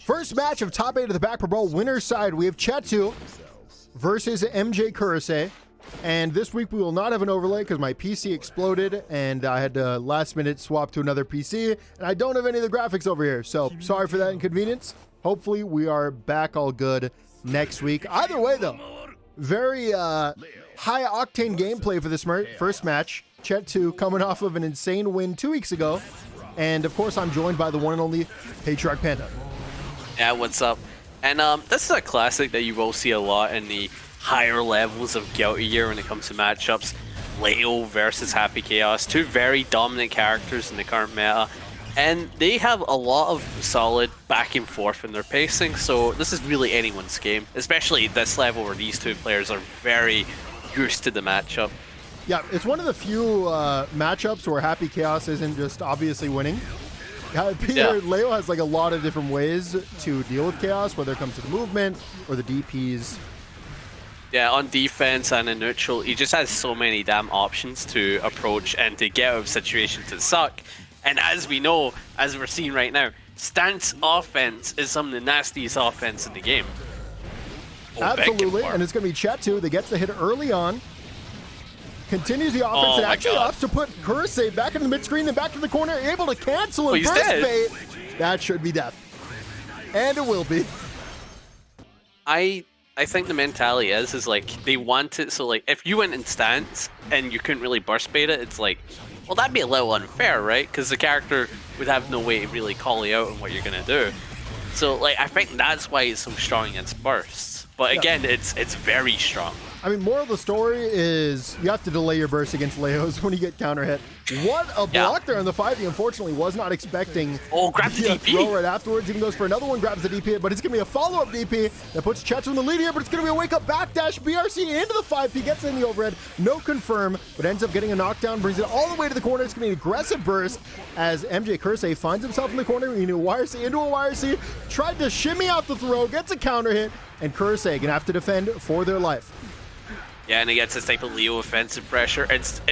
First match of top 8 of the baccpaBrawl winner's side, we have Chetoo versus Mjkurase. And this week we will not have an overlay because my PC exploded and I had to last minute swap to another PC. And I don't have any of the graphics over here. So sorry for that inconvenience. Hopefully we are back all good next week. Either way though, very high octane gameplay for this first match. Chetoo coming off of an insane win 2 weeks ago. And of course I'm joined by the one and only Patriarch Panda. Yeah, what's up? And this is a classic that you will see a lot in the higher levels of Guilty Gear when it comes to matchups. Leo versus Happy Chaos, two very dominant characters in the current meta, and they have a lot of solid back and forth in their pacing, so this is really anyone's game, especially at this level where these two players are very used to the matchup. Yeah, it's one of the few matchups where Happy Chaos isn't just obviously winning. Leo has like a lot of different ways to deal with Chaos, whether it comes to the movement or the DPs. Yeah, on defense and in neutral, he just has so many damn options to approach and to get out of situations that suck. And as we know, as we're seeing right now, stance offense is some of the nastiest offense in the game. Absolutely, and it's going to be Chetoo that gets the hit early on. Continues the offense and actually opts to put Mjkurase back in the mid-screen, then back to the corner, able to cancel and burst bait. That should be death. And it will be. I think the mentality is like they want it, so like if you went in stance and you couldn't really burst bait it, it's like, well, that'd be a little unfair, right? Because the character would have no way to really call you out on what you're gonna do. So like I think that's why it's so strong against bursts. But again, it's very strong. I mean, moral of the story is you have to delay your burst against Leos when you get counter hit. What a block there on the 5D. Unfortunately, was not expecting grab the DP. Throw right afterwards. Even goes for another one, grabs the DP, but it's going to be a follow-up DP that puts Chetoo in the lead here, but it's going to be a wake-up backdash. BRC into the 5P, gets in the overhead. No confirm, but ends up getting a knockdown, brings it all the way to the corner. It's going to be an aggressive burst as Mjkurase finds himself in the corner. Into a YRC, tried to shimmy out the throw, gets a counter hit, and Mjkurase going to have to defend for their life. Yeah, and he gets this type of Leo offensive pressure.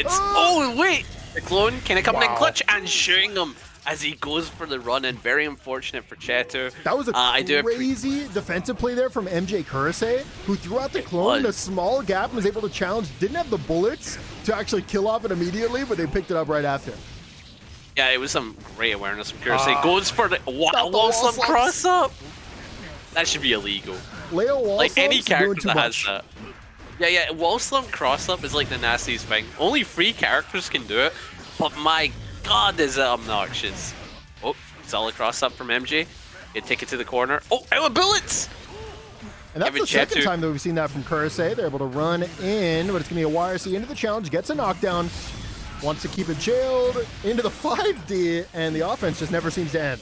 Oh wait! The clone kind of coming in clutch and shooting him as he goes for the run in. Very unfortunate for Chetoo. That was a crazy defensive play there from Mjkurase, who threw out the clone in a small gap and was able to challenge. Didn't have the bullets to actually kill off it immediately, but they picked it up right after. Yeah, it was some great awareness from Mjkurase. Goes for the wall slump cross up. That should be illegal. Leo wall like any character that has that. Yeah, wall slump cross up is like the nastiest thing. Only 3 characters can do it, but my god is it obnoxious. Oh, solid cross up from MJ. He'd take it to the corner. Oh, out of bullets! And that's the second time that we've seen that from Mjkurase. They're able to run in, but it's going to be a YRC into the challenge, gets a knockdown, wants to keep it jailed into the 5D, and the offense just never seems to end.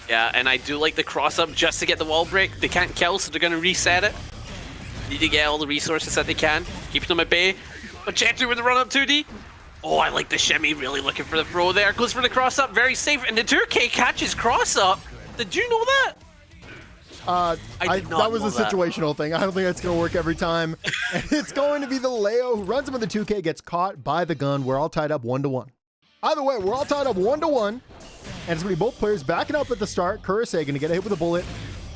Yeah, and I do like the cross up just to get the wall break. They can't kill, so they're going to reset it. Need to get all the resources that they can, keep them at bay. But Chetoo with the run up 2D. Oh, I like the shimmy, really looking for the throw there. Goes for the cross up, very safe. And the 2K catches cross up. Did you know that? That was a situational thing. I don't think that's going to work every time. And it's going to be the Leo who runs him with the 2K, gets caught by the gun. We're all tied up 1-1. Either way, we're all tied up 1-1. And it's going to be both players backing up at the start. Mjkurase going to get a hit with a bullet.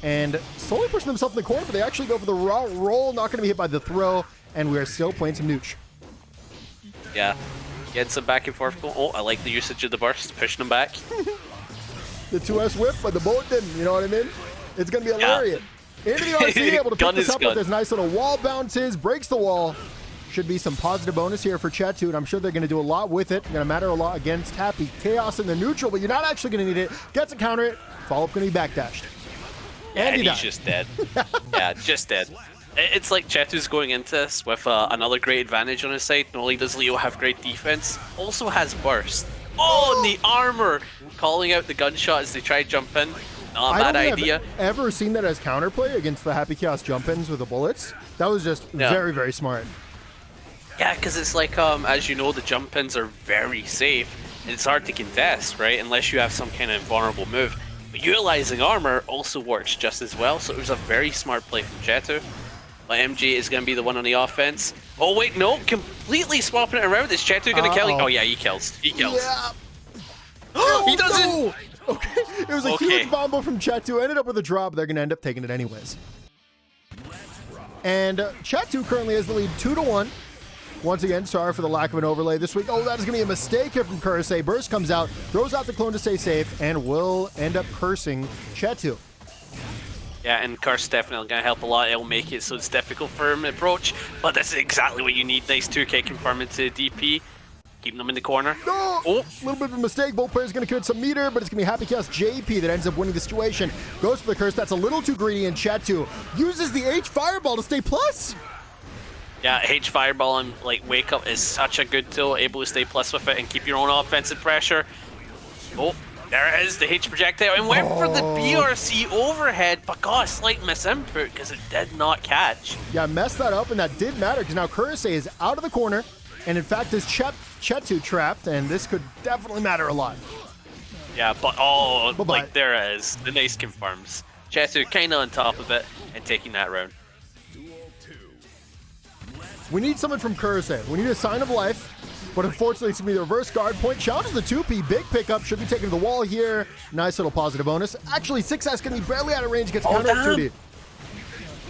And slowly pushing themselves in the corner, but they actually go for the raw roll, not going to be hit by the throw, and we are still playing some nooch. Yeah, getting some back and forth. Oh, I like the usage of the burst, pushing them back. The 2S whip, but the bullet didn't, you know what I mean? It's going to be a lariat. Into the RC, able to pick this up with this nice little wall bounces, breaks the wall. Should be some positive bonus here for Chetoo, and I'm sure they're going to do a lot with it. Going to matter a lot against Happy Chaos in the neutral, but you're not actually going to need it. Gets a counter it, follow-up going to be backdashed. Yeah, and he's just dead. Yeah, just dead. It's like Chetoo's going into this with another great advantage on his side. Not only does Leo have great defense, also has burst. Oh, and the armor! Calling out the gunshot as they try to jump in. Not a bad idea. I've ever seen that as counterplay against the Happy Chaos jump-ins with the bullets. That was just very, very smart. Yeah, because it's like, as you know, the jump-ins are very safe. And it's hard to contest, right? Unless you have some kind of invulnerable move. But utilizing armor also works just as well, so it was a very smart play from Chetoo. But MJ is going to be the one on the offense. Oh wait, no, completely swapping it around. Is Chetoo going to kill? Oh yeah, he kills. He kills. Yeah. He doesn't! No. Okay, it was a huge bombo from Chetoo. Ended up with a drop. They're going to end up taking it anyways. And Chetoo currently has the lead 2-1. Once again, sorry for the lack of an overlay this week. Oh, that is going to be a mistake here from Mjkurase. Burst comes out, throws out the clone to stay safe, and will end up cursing Chetoo. Yeah, and Curse definitely going to help a lot. It'll make it so it's difficult for him to approach, but this is exactly what you need. Nice 2K confirm into DP. Keeping them in the corner. No! Oh! A little bit of a mistake. Both players going to commit some meter, but it's going to be Happy Chaos JP that ends up winning the situation. Goes for the curse. That's a little too greedy, and Chetoo uses the H Fireball to stay plus. Yeah, H Fireball and like Wake Up is such a good tool, able to stay plus with it and keep your own offensive pressure. Oh, there it is, the H projectile, and went for the BRC overhead, but got a slight misinput because it did not catch. Yeah, messed that up, and that did matter because now Mjkurase is out of the corner, and in fact is Chetoo trapped, and this could definitely matter a lot. Yeah, but like there it is, the nice confirms. Chetoo kind of on top of it and taking that round. We need something from Mjkurase. We need a sign of life, but unfortunately it's going to be the reverse guard point. Challenges the Chupy. Big pickup. Should be taken to the wall here. Nice little positive bonus. Actually, 6S going to be barely out of range. Gets counter up 2D.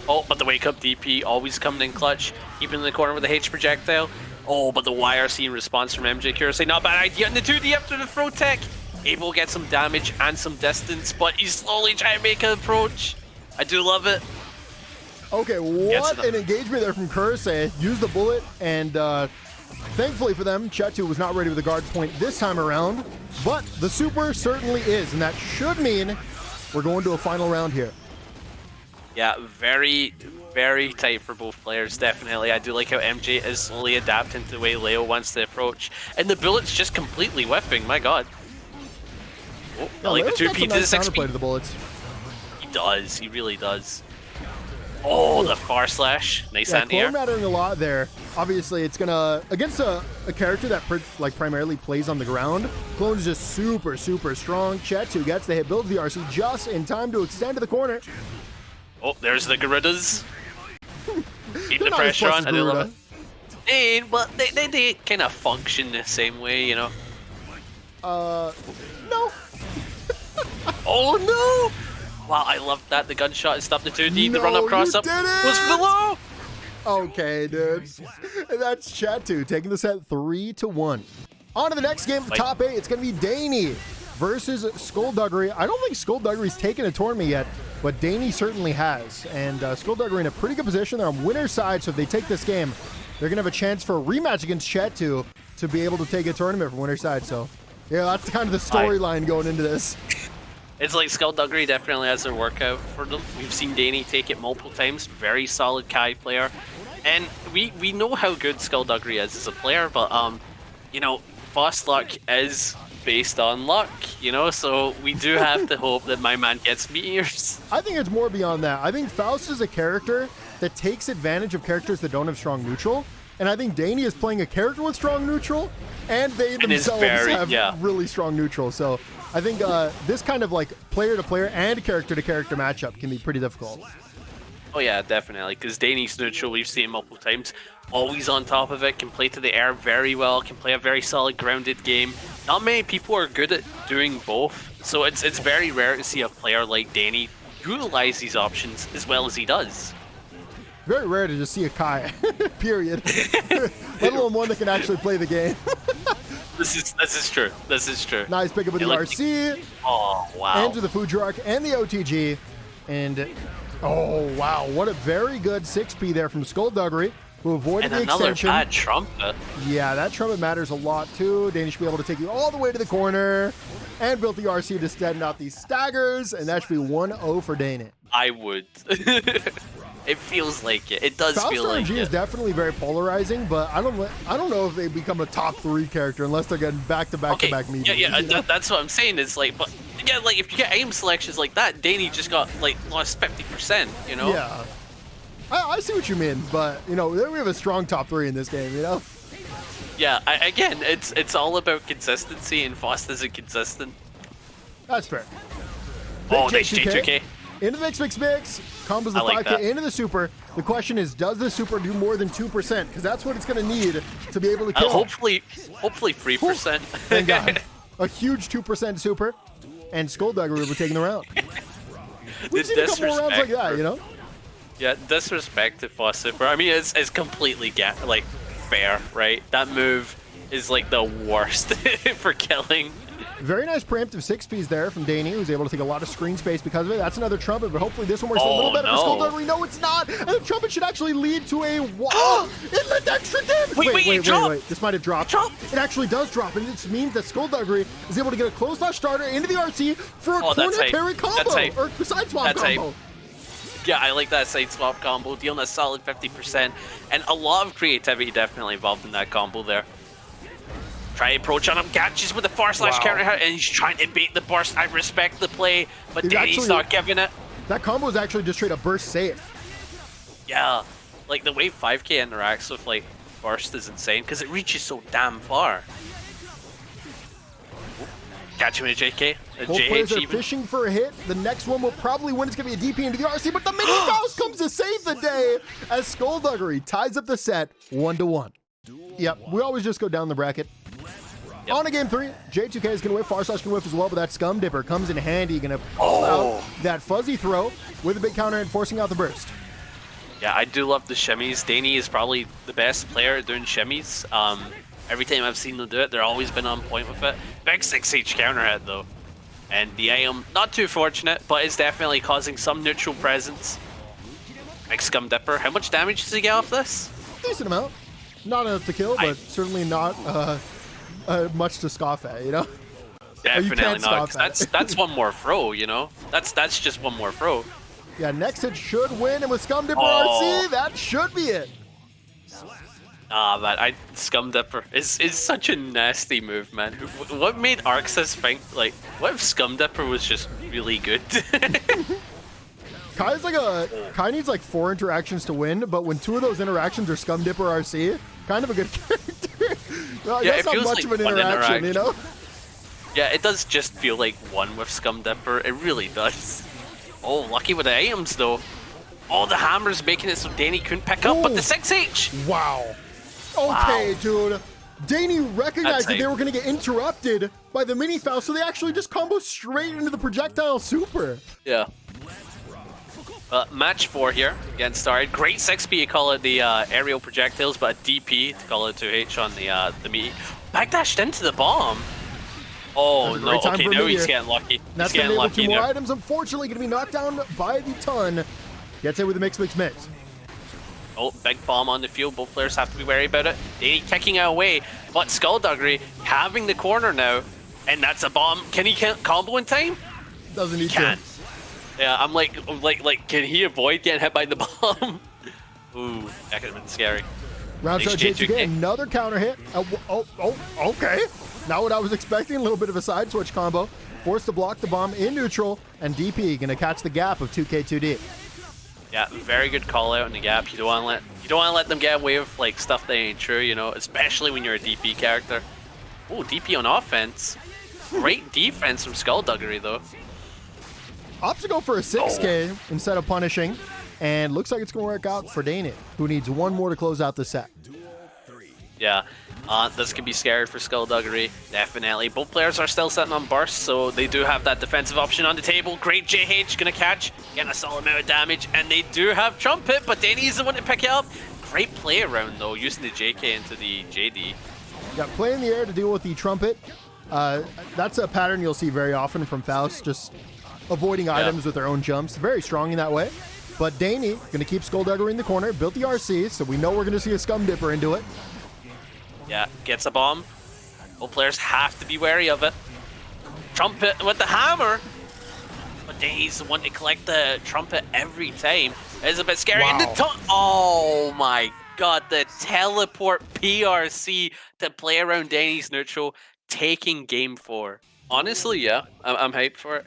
Oh, but the Wake Up DP always coming in clutch. Keeping in the corner with the H projectile. Oh, but the YRC in response from Mjkurase. Not a bad idea. And the 2D after the throw tech. Able to get some damage and some distance, but he's slowly trying to make an approach. I do love it. Okay, what an engagement there from Mjkurase. Used the bullet, and thankfully for them, Chetoo was not ready with the guard point this time around, but the super certainly is, and that should mean we're going to a final round here. Yeah, very, very tight for both players, definitely. I do like how MJ is slowly adapting to the way Leo wants to approach, and the bullet's just completely whiffing, my god. Oh, Yeah, I like Leo's the 2P got to some the nice 6P. counterplay to the bullets. He does, he really does. Oh, the far slash. Nice Yeah, anti-air. clone mattering a lot there. Obviously, it's gonna against a character that primarily plays on the ground. Clone is just super, super strong. Chetoo gets the hit, builds the RC just in time to extend to the corner. Oh, there's the Garudas. Keep the They're not pressure as on. flush I do as love it. And, but they kind of function the same way, you know. No. Oh no! Wow, I love that. The gunshot and stopped the 2D. The run up, cross up did it! was below. Okay, dude. That's Chetoo taking the set 3-1. On to the next game, the top 8. It's going to be Dany versus SkullDuggery. I don't think SkullDuggery's taken a tournament yet, but Dany certainly has. And SkullDuggery in a pretty good position. They're on winner's side, so if they take this game, they're going to have a chance for a rematch against Chetoo to be able to take a tournament from winner's side. So, yeah, that's kind of the storyline going into this. It's like SkullDuggery definitely has their workout for them. We've seen Dany take it multiple times. Very solid Kai player. And we know how good SkullDuggery is as a player, but, you know, Faust luck is based on luck, you know, so we do have to hope that my man gets meteors. I think it's more beyond that. I think Faust is a character that takes advantage of characters that don't have strong neutral. And I think Dany is playing a character with strong neutral, and they themselves have really strong neutral. So I think this kind of like player-to-player and character-to-character matchup can be pretty difficult. Oh yeah, definitely, because Dany's neutral, we've seen multiple times, always on top of it, can play to the air very well, can play a very solid grounded game. Not many people are good at doing both, so it's very rare to see a player like Dany utilize these options as well as he does. Very rare to just see a Kai, period. Let alone one that can actually play the game. This is true. This is true. Nice pickup with the RC. Oh wow. Enter the Fujiark and the OTG, and oh wow, what a very good 6P there from SkullDuggery, who avoided the extension. And another bad trumpet. Yeah, that trumpet matters a lot too. Dany should be able to take you all the way to the corner, and built the RC to stand out these staggers, and that should be 1-0 for Dany. I would. It feels like it. It does feel like it. Faust RNG is definitely very polarizing, but I don't know if they become a top 3 character unless they're getting back-to-back meetings. Yeah, that's what I'm saying. Is like, but yeah, like if you get aim selections like that, Dany just got like lost 50%. You know? Yeah. I see what you mean, but you know, we have a strong top 3 in this game. You know? Yeah. Again, it's all about consistency, and Faust isn't consistent. That's fair. Oh, nice J2K. Into the mix. Combos the 5K into the super. The question is, does the super do more than 2%? Because that's what it's going to need to be able to kill. Hopefully 3%. Thank God. A huge 2% super. and SkullDuggery will be taking the round. We've The seen a couple more rounds like disrespect that, you know? Yeah, disrespect to Faust Super. I mean, it's completely like fair, right? That move is like the worst for killing. Very nice preemptive 6Ps there from Dany, who's able to take a lot of screen space because of it. That's another trumpet, but hopefully this one works a little better for SkullDuggery. No, it's not! And the trumpet should actually lead to a wall. It led to extra damage! Wait. This might have dropped. It actually does drop, and this means that SkullDuggery is able to get a close slash starter into the RC for a corner carry combo, or side swap combo. Yeah, I like that side swap combo, dealing a solid 50%, and a lot of creativity definitely involved in that combo there. Try to approach on him, catches with the // counter hit, and he's trying to bait the burst. I respect the play, but Dany's not giving it. That combo is actually just straight up burst safe. Yeah, like the way 5K interacts with like burst is insane because it reaches so damn far. Catch him in a JK. Both players are fishing for a hit. The next one will probably win. It's going to be a DP into the RC, but the mini Faust comes to save the day as SkullDuggery ties up the set 1-1. Yep, we always just go down the bracket. Yep. On to game 3, J2K is going to whiff, // going to whiff as well, but that Scum Dipper comes in handy, going to pull out that fuzzy throw with a big counter and forcing out the burst. Yeah, I do love the shimmies. Dany is probably the best player at doing shimmies. Every time I've seen them do it, they're always been on point with it. Big 6H counter hit though. And the item, not too fortunate, but it's definitely causing some neutral presence. Big Scum Dipper. How much damage does he get off this? Decent amount. Not enough to kill, but certainly not much to scoff at, you know? Definitely not. That's one more throw, you know? That's just one more throw. Yeah, next hit should win, and with Scum Dipper RC, that should be it. Man, Scum Dipper is such a nasty move, man. What made Arxis think, like, what if Scum Dipper was just really good? Kai needs like 4 interactions to win, but when 2 of those interactions are Scum Dipper RC, kind of a good character. Well, yeah, that's not much like of an interaction, you know? Yeah, it does just feel like one with Scum Dipper. It really does. Oh, lucky with the items though. Oh, the hammer's making it so Dany couldn't pick up, but the 6H! Wow. Okay, dude. Dany recognized that they were going to get interrupted by the mini Faust, so they actually just combo straight into the projectile super. Yeah. Match 4 here, getting started. Great 6P to call it the aerial projectiles, but a DP to call it 2H on the meat. Backdashed into the bomb. Oh no, okay, now he's getting lucky. That's going to enable 2 more items, unfortunately going to be knocked down by the ton. Gets it with a mix. Oh, big bomb on the field. Both players have to be wary about it. Dany kicking it away, but SkullDuggery having the corner now, and that's a bomb. Can he combo in time? Doesn't need to. Yeah, I'm like, can he avoid getting hit by the bomb? Ooh, that could have been scary. Round start J2K, another counter hit. Okay. Not what I was expecting. A little bit of a side switch combo. Forced to block the bomb in neutral, and DP gonna catch the gap of 2K2D. Yeah, very good call out in the gap. You don't want to let them get away with like stuff that ain't true, you know, especially when you're a DP character. Oh, DP on offense. Great defense from SkullDuggery though. Opts to go for a 6K instead of punishing, and looks like it's going to work out for Dany, who needs 1 more to close out the set. Yeah, this could be scary for SkullDuggery, definitely. Both players are still sitting on burst, so they do have that defensive option on the table. Great JH, going to catch, getting a solid amount of damage, and they do have Trumpet, but Dany's the one to pick it up. Great play around though, using the JK into the JD. Yeah, play in the air to deal with the Trumpet. That's a pattern you'll see very often from Faust, just avoiding items with their own jumps. Very strong in that way. But Dany going to keep SkullDuggery in the corner, built the RC, so we know we're going to see a Scum Dipper into it. Yeah, gets a bomb. Both players have to be wary of it. Trumpet with the hammer. But Dany's the one to collect the Trumpet every time. It's a bit scary. Wow. And oh my god, the teleport PRC to play around Dany's neutral, taking game 4. Honestly, yeah, I'm hyped for it.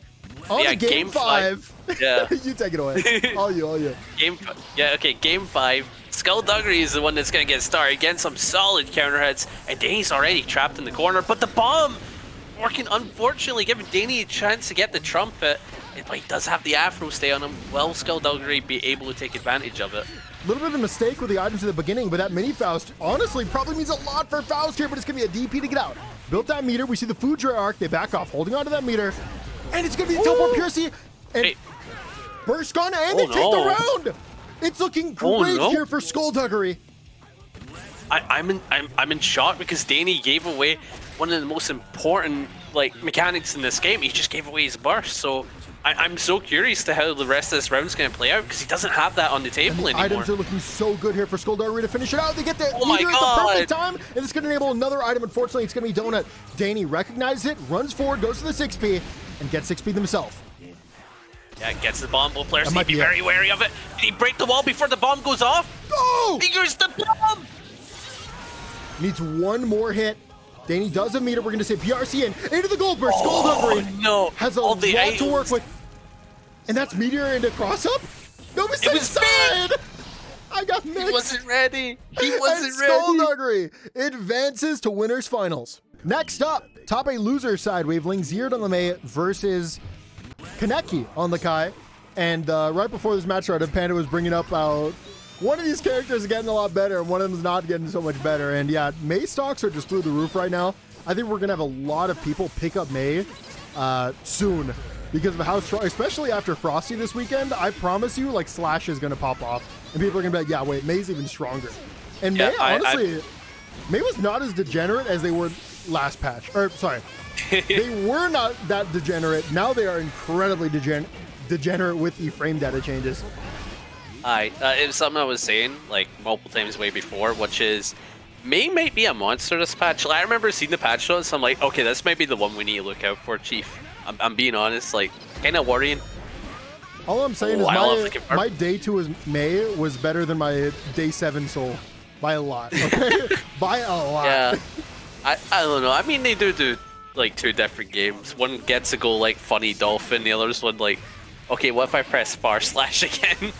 Yeah, game 5. Yeah. You take it away. All you. Game 5. SkullDuggery is the one that's going to get started, getting some solid counter hits, and Dany's already trapped in the corner, but the bomb working, unfortunately, giving Dany a chance to get the Trumpet, but he does have the Afro stay on him. Will SkullDuggery be able to take advantage of it? A little bit of a mistake with the items at the beginning, but that mini Faust honestly probably means a lot for Faust here, but it's going to be a DP to get out. Built that meter, we see the food tray arc, they back off, holding onto that meter. And it's going to be the teleport Mjkurase. And Hey. burst gone, and they take the round. It's looking great here for SkullDuggery. I'm in shock because Dany gave away one of the most important mechanics in this game. He just gave away his burst. So I'm so curious to how the rest of this round's going to play out because he doesn't have that on the table anymore. Items are looking so good here for SkullDuggery to finish it out. They get the my meter at the perfect time, and it's going to enable another item. Unfortunately, it's going to be Donut. Dany recognizes it, runs forward, goes to the 6P, and gets 6P themselves. Yeah, gets the bomb. Both players need to be very wary of it. Did he break the wall before the bomb goes off? Go! He used the bomb! Needs one more hit. Dany does a meter. We're going to say Mjkurase into the gold burst. SkullDuggery No. has a lot to work with. And that's meteor into cross up? No mistake. It was side. I got mixed. He wasn't ready. He wasn't ready. SkullDuggery advances to winners finals. Next up, top 8 loser side. We have Lanxeared on the Mei versus Kaneki on the Kai. And right before this match started, Panda was bringing up one of these characters is getting a lot better, and one of them is not getting so much better. And yeah, Mei stocks are just through the roof right now. I think we're going to have a lot of people pick up Mei soon because of how strong, especially after Frosty this weekend. I promise you, Slash is going to pop off, and people are going to be like, yeah, wait, Mei's even stronger. And Mei, honestly, Mei was not as degenerate as they were last patch. Or, sorry, they were not that degenerate. Now they are incredibly degenerate with the frame data changes. It was something I was saying multiple times way before, which is Mei might be a monster this patch. I remember seeing the patch notes, so I'm like, okay, this might be the one we need to look out for, Chief. I'm being honest, kind of worrying. All I'm saying is my day 2 as Mei was better than my day 7 Soul by a lot. Okay? By a lot. Yeah, I don't know. I mean, they do 2 different games. One gets to go funny dolphin, the other's one okay, what if I press far slash again?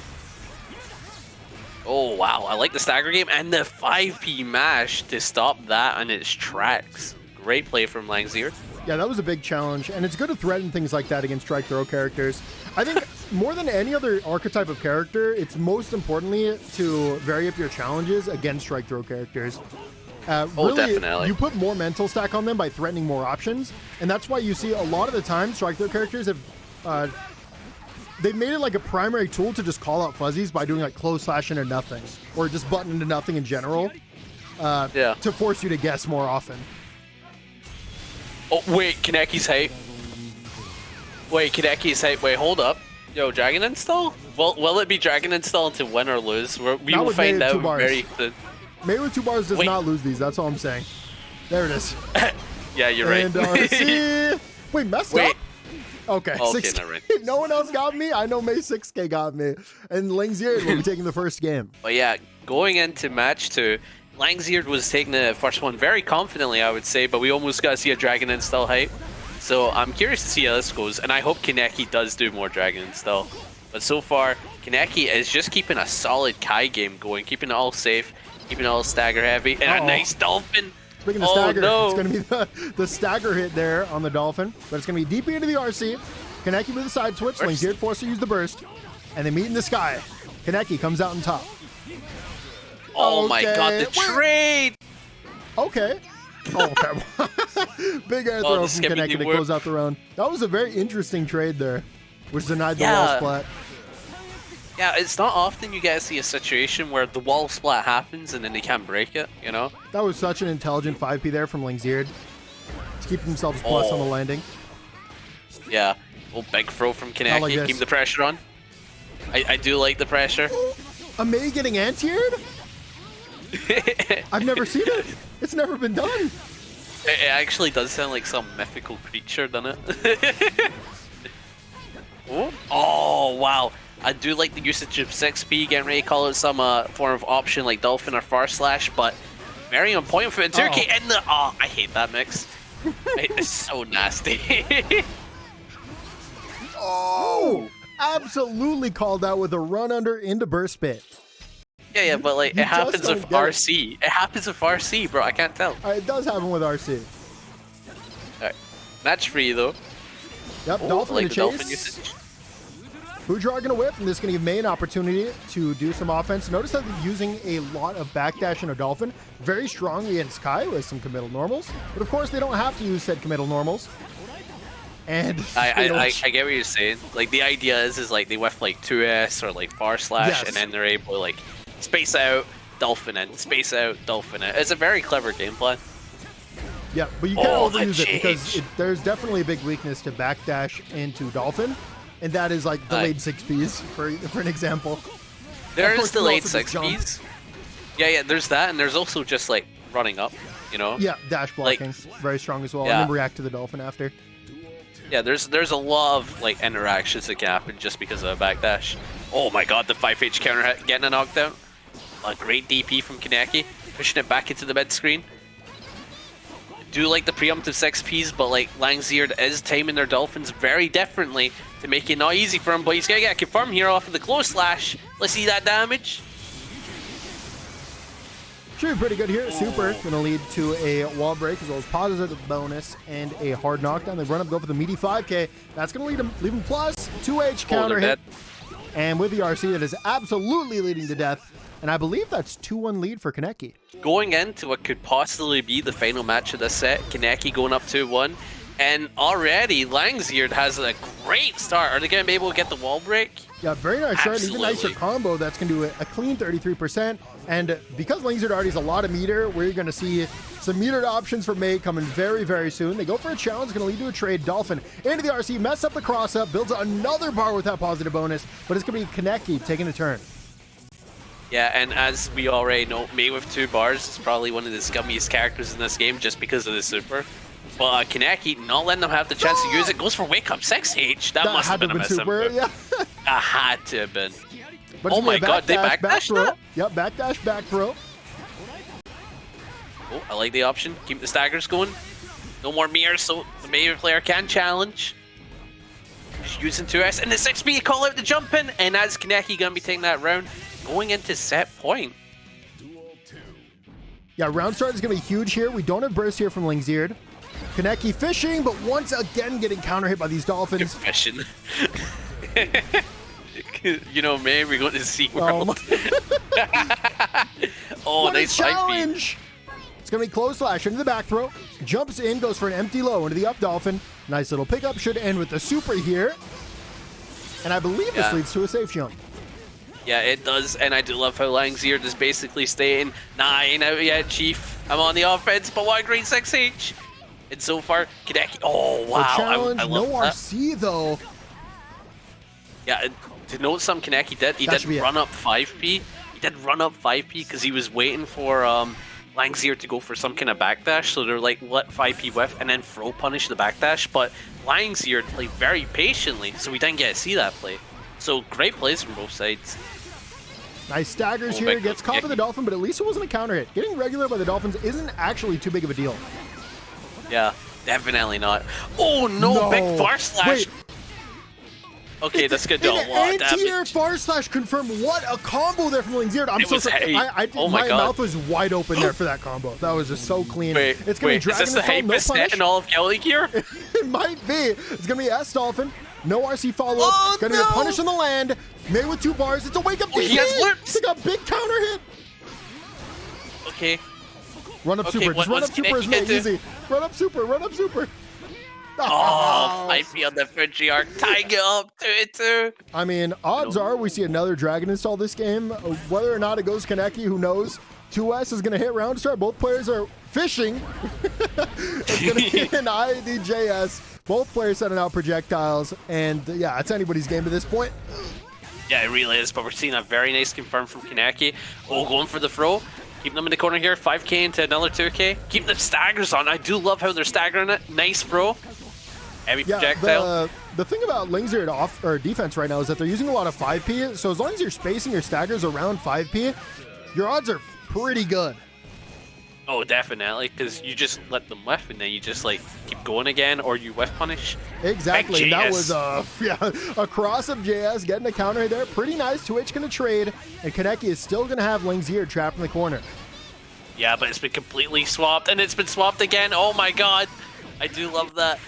Oh wow, I like the stagger game and the 5P mash to stop that on its tracks. Great play from Lanxeared. Yeah, that was a big challenge, and it's good to threaten things like that against strike throw characters. I think more than any other archetype of character, it's most importantly to vary up your challenges against strike throw characters. Really, definitely. You put more mental stack on them by threatening more options, and that's why you see a lot of the time strike throw characters have they've made it a primary tool to just call out fuzzies by doing close slash into nothing, or just button into nothing in general, to force you to guess more often. Oh, wait, Kaneki's hype. Wait, hold up. Yo, Dragon Install? Will it be Dragon Install to win or lose? We will find out very soon. Mei with 2 bars does not lose these, that's all I'm saying. There it is. Yeah, you're right. And RC. Wait, messed up? Okay, 6K. Right. No one else got me. I know Mei 6K got me. And Lanxeared will be taking the first game. But yeah, going into match 2, Lanxeared was taking the first one very confidently, I would say, but we almost got to see a Dragon Install hype. So I'm curious to see how this goes, and I hope Kaneki does do more Dragon Install. But so far, Kaneki is just keeping a solid Kai game going, keeping it all safe, keeping it all stagger heavy, and a nice dolphin. Speaking of stagger, it's going to be the stagger hit there on the dolphin, but it's going to be DP into the RC. Kaneki with the side switch, Lanxeared forced to use the burst, and they meet in the sky. Kaneki comes out on top. Oh my god, the trade! Okay. Oh, okay. Big air throw from Kaneki to close out the round. That was a very interesting trade there, which denied the wall splat. Yeah, it's not often you guys see a situation where the wall splat happens and then they can't break it, you know? That was such an intelligent 5P there from Lanxeared to keep themselves plus on the landing. Yeah, big throw from Kaneki, keep the pressure on. I do like the pressure. A Mei getting anti-aired? I've never seen it. It's never been done. It actually does sound like some mythical creature, doesn't it? Oh, wow. I do like the usage of 6P, getting ready to call it some form of option like Dolphin or Far Slash, but very on point for it. Turkey and the... Oh, I hate that mix. It's so nasty. Oh! Absolutely called out with a run under into burst pit. Yeah, but it happens with RC. It happens with RC, bro. I can't tell. It does happen with RC. Alright. Match 3, though. Yep, Dolphin in the chase. Boudreaux gonna whip, and this is gonna give Mei an opportunity to do some offense. Notice that they're using a lot of backdash in a Dolphin. Very strong against Kai with some committal normals. But of course, they don't have to use said committal normals. And I get what you're saying. Like the idea is like they whiff like 2S or like far slash, Yes. and then they're able to like space out, dolphin in, space out, dolphin in. It's a very clever game plan. Yeah, but you can't overuse it change. because there's definitely a big weakness to backdash into dolphin, and that is like delayed 6Ps for an example. There's delayed also just 6Ps. Yeah, there's that, and there's also just like running up, you know? Yeah, dash blocking, very strong as well, and then react to the dolphin after. Yeah, there's a lot of like interactions that can happen just because of a backdash. Oh my god, the 5H counter hit, getting a knockdown. A great DP from Kaneki, pushing it back into the mid screen. Do like the preemptive 6Ps, but like Lanxeared is timing their dolphins very differently to make it not easy for him, but he's gonna get confirmed here off of the close slash. Let's see that damage. Should be pretty good here. Super gonna lead to a wall break as well as positive bonus and a hard knockdown. They run up, go for the meaty 5K. That's gonna leave him plus 2H counter hit. And with the RC, that is absolutely leading to death. And I believe that's 2-1 lead for Kaneki. Going into what could possibly be the final match of the set, Kaneki going up 2-1. And already, Lanxeared has a great start. Are they going to be able to get the wall break? Yeah, very nice start. Even Absolutely. nicer combo that's going to do a clean 33%. And because Lanxeared already has a lot of meter, we're going to see some metered options for May coming very, very soon. They go for a challenge, going to lead to a trade. Dolphin into the RC, mess up the cross up, builds another bar with that positive bonus. But it's going to be Kaneki taking a turn. Yeah, and as we already know, May with 2 bars is probably one of the scummiest characters in this game just because of the super. But Kaneki, not letting them have the chance to use it, goes for wake up 6H. That must have been a miss. Super, yeah. That had to have been. But Oh my god, they backdashed that? Yep, backdash, back throw. Oh, I like the option. Keep the staggers going. No more mirrors, so the May player can challenge. Just using 2S, and the 6B call out the jump in, and that's Kaneki going to be taking that round. Going into set point. Yeah, round start is going to be huge here. We don't have burst here from Lanxeared. Kaneki fishing, but once again getting counter hit by these dolphins. Fishing. You know, man, we're going to see world. Oh, What nice a 5P. challenge! It's going to be close slash into the back throw. Jumps in, goes for an empty low into the up dolphin. Nice little pickup. Should end with the super here. And I believe this leads to a safe jump. Yeah, it does, and I do love how Lanxeared is basically staying 9 out yet, Chief. I'm on the offense, but what a great 6H. And so far, Kaneki. Oh, wow. The challenge, I love no that. RC though. Yeah, to note something Kaneki did, he did run up 5P. He did run up 5P because he was waiting for Lanxeared to go for some kind of backdash. So they're like, let 5P whiff and then throw punish the backdash. But Lanxeared played very patiently, so we didn't get to see that play. So great plays from both sides. Nice staggers here. Gets caught by the dolphin, but at least it wasn't a counter hit. Getting regular by the dolphins isn't actually too big of a deal. Yeah, definitely not. Oh no, big far slash. Wait. Okay, that's gonna do a lot of Anti-air damage. far slash confirm. What a combo there from Lanxeared. I'm It so was sorry. hate. Oh my God. mouth was wide open there for that combo. That was just so clean. Wait, it's gonna be is Dragon this the Assault, no hypest net punish. in all of Guilty Gear? It might be. It's gonna be S Dolphin. No RC follow. Oh, Gonna get punished on the land. May with 2 bars. It's a wake up DP. He has lips. They got big counter hit. Okay. Run up super. Just run what's up super is Kaneki May. gonna do? Easy. Run up super. Run up super. Oh, 5P on the Frenchie arc, tying it up 2-2. I mean, odds are we see another Dragon install this game. Whether or not it goes Kaneki, who knows? 2S is going to hit round start. Both players are fishing. It's going to be an IDJS. Both players sending out projectiles. And yeah, it's anybody's game to this point. Yeah, it really is, but we're seeing a very nice confirm from Kaneki. Oh, going for the throw. Keep them in the corner here. 5K into another 2K. Keep the staggers on. I do love how they're staggering it. Nice throw. Heavy projectile. The thing about Lanxeared off or defense right now is that they're using a lot of 5P. So as long as you're spacing your staggers around 5P, your odds are pretty good. Oh, definitely, because you just let them whiff and then you just like keep going again, or you whiff punish. Exactly. That was JS. a cross of JS getting a counter there. Pretty nice. 2H going to trade, and Kaneki is still going to have Lanxeared trapped in the corner. Yeah, but it's been completely swapped, and it's been swapped again. Oh my god, I do love that.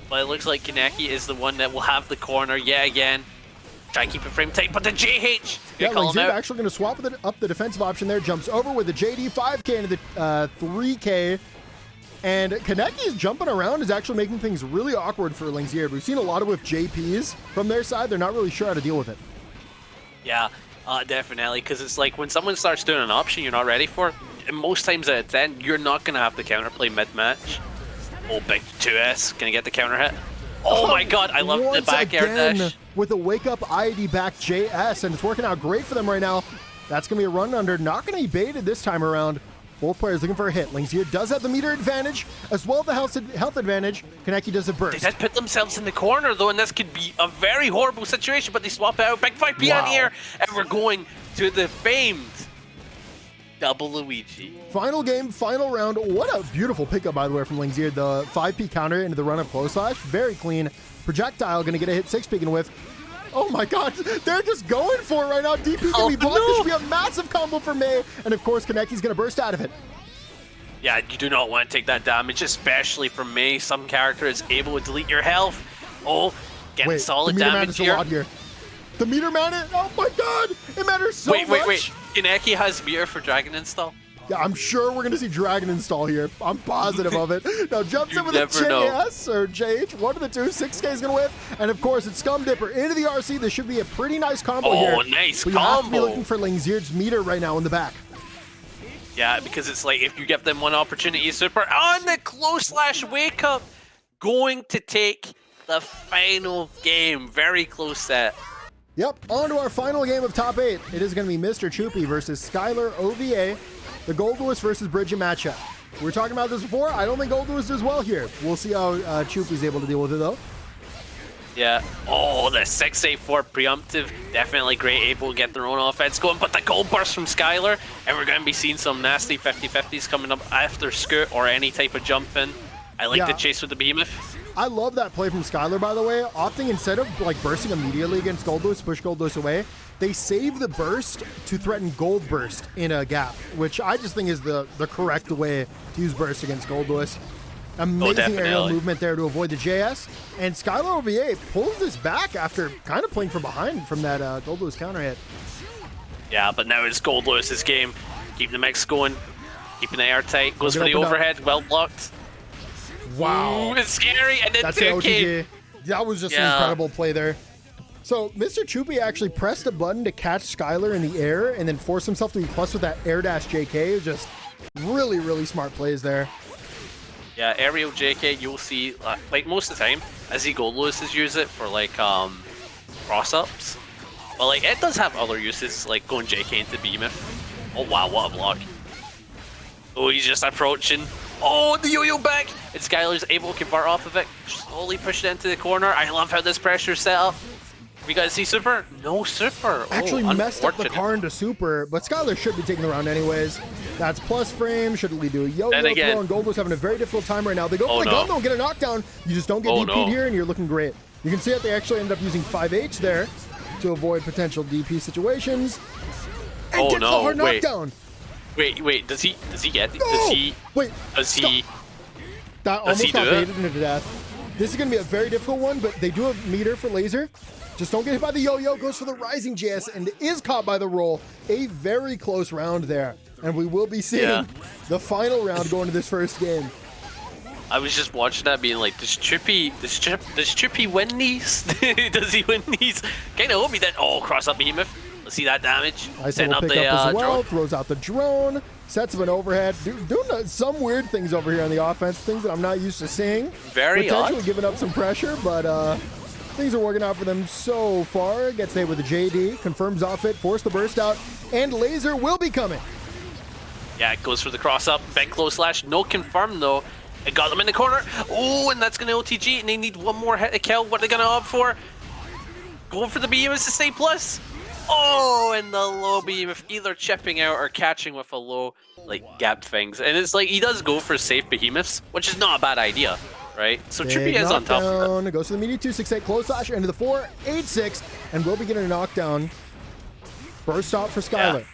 But it looks like Kaneki is the one that will have the corner yet again. Try to keep it frame tight, but the JH! Yeah, call him Lanxeared out. actually going to swap up the defensive option there. Jumps over with the JD 5K into the 3K. And Kaneki is jumping around is actually making things really awkward for Lanxeared. We've seen a lot of with JPs from their side. They're not really sure how to deal with it. Yeah, definitely, because it's like when someone starts doing an option you're not ready for, and most times at 10, you're not going to have the counterplay mid-match. Oh, big 2S, gonna get the counter hit. Oh my god, I love the back air dash. With a wake-up IED back JS, and it's working out great for them right now. That's going to be a run under, not going to be baited this time around. Both players looking for a hit. Lanxeared does have the meter advantage, as well as the health advantage. Kaneki does a burst. They did put themselves in the corner, though, and this could be a very horrible situation, but they swap out. Big 5P on the air, and we're going to the famed double Luigi. Final game, final round. What a beautiful pickup, by the way, from Lanxeared. The 5P counter into the run-up close slash. Very clean. Projectile going to get a hit 6P and whiff. Oh my god, they're just going for it right now. DP can be blocked. This should be a massive combo for May. And of course, Kaneki's going to burst out of it. Yeah, you do not want to take that damage, especially from May. Some character is able to delete your health. Oh, getting solid damage here. The meter man, oh my god, it matters so much. Wait. Kaneki has meter for Dragon install. Yeah, I'm sure we're going to see Dragon install here. I'm positive of it. Now jumps in with a JS or JH, one of the two. 6K is going to whip. And of course, it's Scum Dipper into the RC. This should be a pretty nice combo here. Oh, nice but combo. You have to be looking for Lanxeared's meter right now in the back. Yeah, because it's like if you give them one opportunity, super on the close slash wake up, going to take the final game. Very close set. Yep, on to our final game of top 8. It is going to be Mr. Chupy versus SkylarOVA. The Goldlewis versus Bridget matchup. We were talking about this before. I don't think Goldlewis does well here. We'll see how Chupy's able to deal with it, though. Yeah. Oh, the 684 preemptive. Definitely great, able to get their own offense going. But the gold burst from Skylar, and we're going to be seeing some nasty 50-50s coming up after Scoot or any type of jump in. I like the chase with the behemoth. I love that play from Skylar, by the way. Opting, instead of like bursting immediately against Goldlewis, push Goldlewis away, they save the burst to threaten Gold Burst in a gap, which I just think is the correct way to use burst against Goldlewis. Amazing aerial movement there to avoid the JS. And SkylarOVA pulls this back after kind of playing from behind from that Goldlewis counter hit. Yeah, but now it's Goldlewis's game. Keep the mix going, keeping the air tight. Goes for the overhead, well blocked. Wow. Ooh, it's scary, and then that's the OTG. That was just an incredible play there. So Mr. Chupy actually pressed a button to catch Skylar in the air and then force himself to be plus with that air dash JK. It was just really, really smart plays there. Yeah, aerial JK, you'll see, like most of the time, I see Goldlewis use it for like cross-ups. But like it does have other uses, like going JK into behemoth. Oh wow, what a block. Oh, he's just approaching. Oh, the yo-yo back! And Skylar's able to convert off of it, slowly push it into the corner. I love how this pressure's set up. We got to see super? No super. Actually messed up the car into super, but Skylar should be taking the round anyways. That's plus frame, should lead to a yo-yo throw, and Goldlewis having a very difficult time right now. They go for the gun though and get a knockdown. You just don't get DP'd here, and you're looking great. You can see that they actually end up using 5H there to avoid potential DP situations. And get the hard knockdown. Wait, does he get it? No! That almost got baited into death. This is going to be a very difficult one, but they do have meter for laser. Just don't get hit by the yo-yo. Goes for the rising JS and is caught by the roll. A very close round there. And we will be seeing the final round going to this first game. I was just watching that being like, does Chupy win these? Does he win these? Kind of hope he did. Oh, cross up behemoth. Let's see that damage. Nice little pick up as well. Throws out the drone. Sets of an overhead. Doing some weird things over here on the offense. Things that I'm not used to seeing. Very odd. Potentially giving up some pressure, but things are working out for them so far. Gets hit with a JD. Confirms off it. Force the burst out. And laser will be coming. Yeah, it goes for the cross up. Big close slash. No confirm though. It got them in the corner. Oh, and that's going to OTG. And they need one more hit to kill. What are they going to opt for? Going for the behemoth to stay plus. Oh, and the low behemoth either chipping out or catching with a low, like, gapped things. And it's like, he does go for safe behemoths, which is not a bad idea, right? So Chupy is on top of it. Goes to the media 268 close slash into the 486, and will be getting a knockdown. Burst out for Skylar.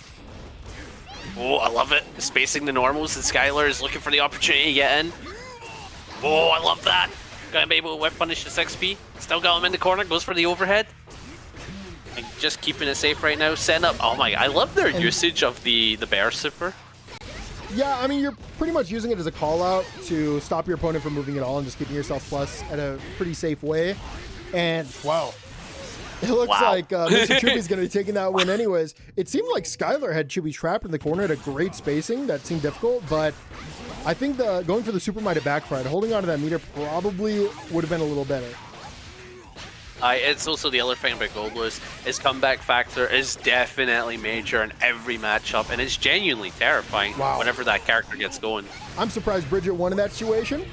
Yeah. Oh, I love it. Spacing the normals, and Skylar is looking for the opportunity to get in. Oh, I love that. Gonna be able to whip punish the 6P. Still got him in the corner, goes for the overhead. And just keeping it safe right now. Send up. Oh my, I love their usage of the bear super. Yeah, I mean, you're pretty much using it as a call out to stop your opponent from moving at all and just keeping yourself plus at a pretty safe way. And wow, it looks like Mr. Chupy's going to be taking that win anyways. It seemed like Skylar had Chupy trapped in the corner at a great spacing. That seemed difficult, but I think going for the super mighty backfired, holding on to that meter probably would have been a little better. It's also the other thing about Goldlewis. His comeback factor is definitely major in every matchup, and it's genuinely terrifying whenever that character gets going. I'm surprised Bridget won in that situation.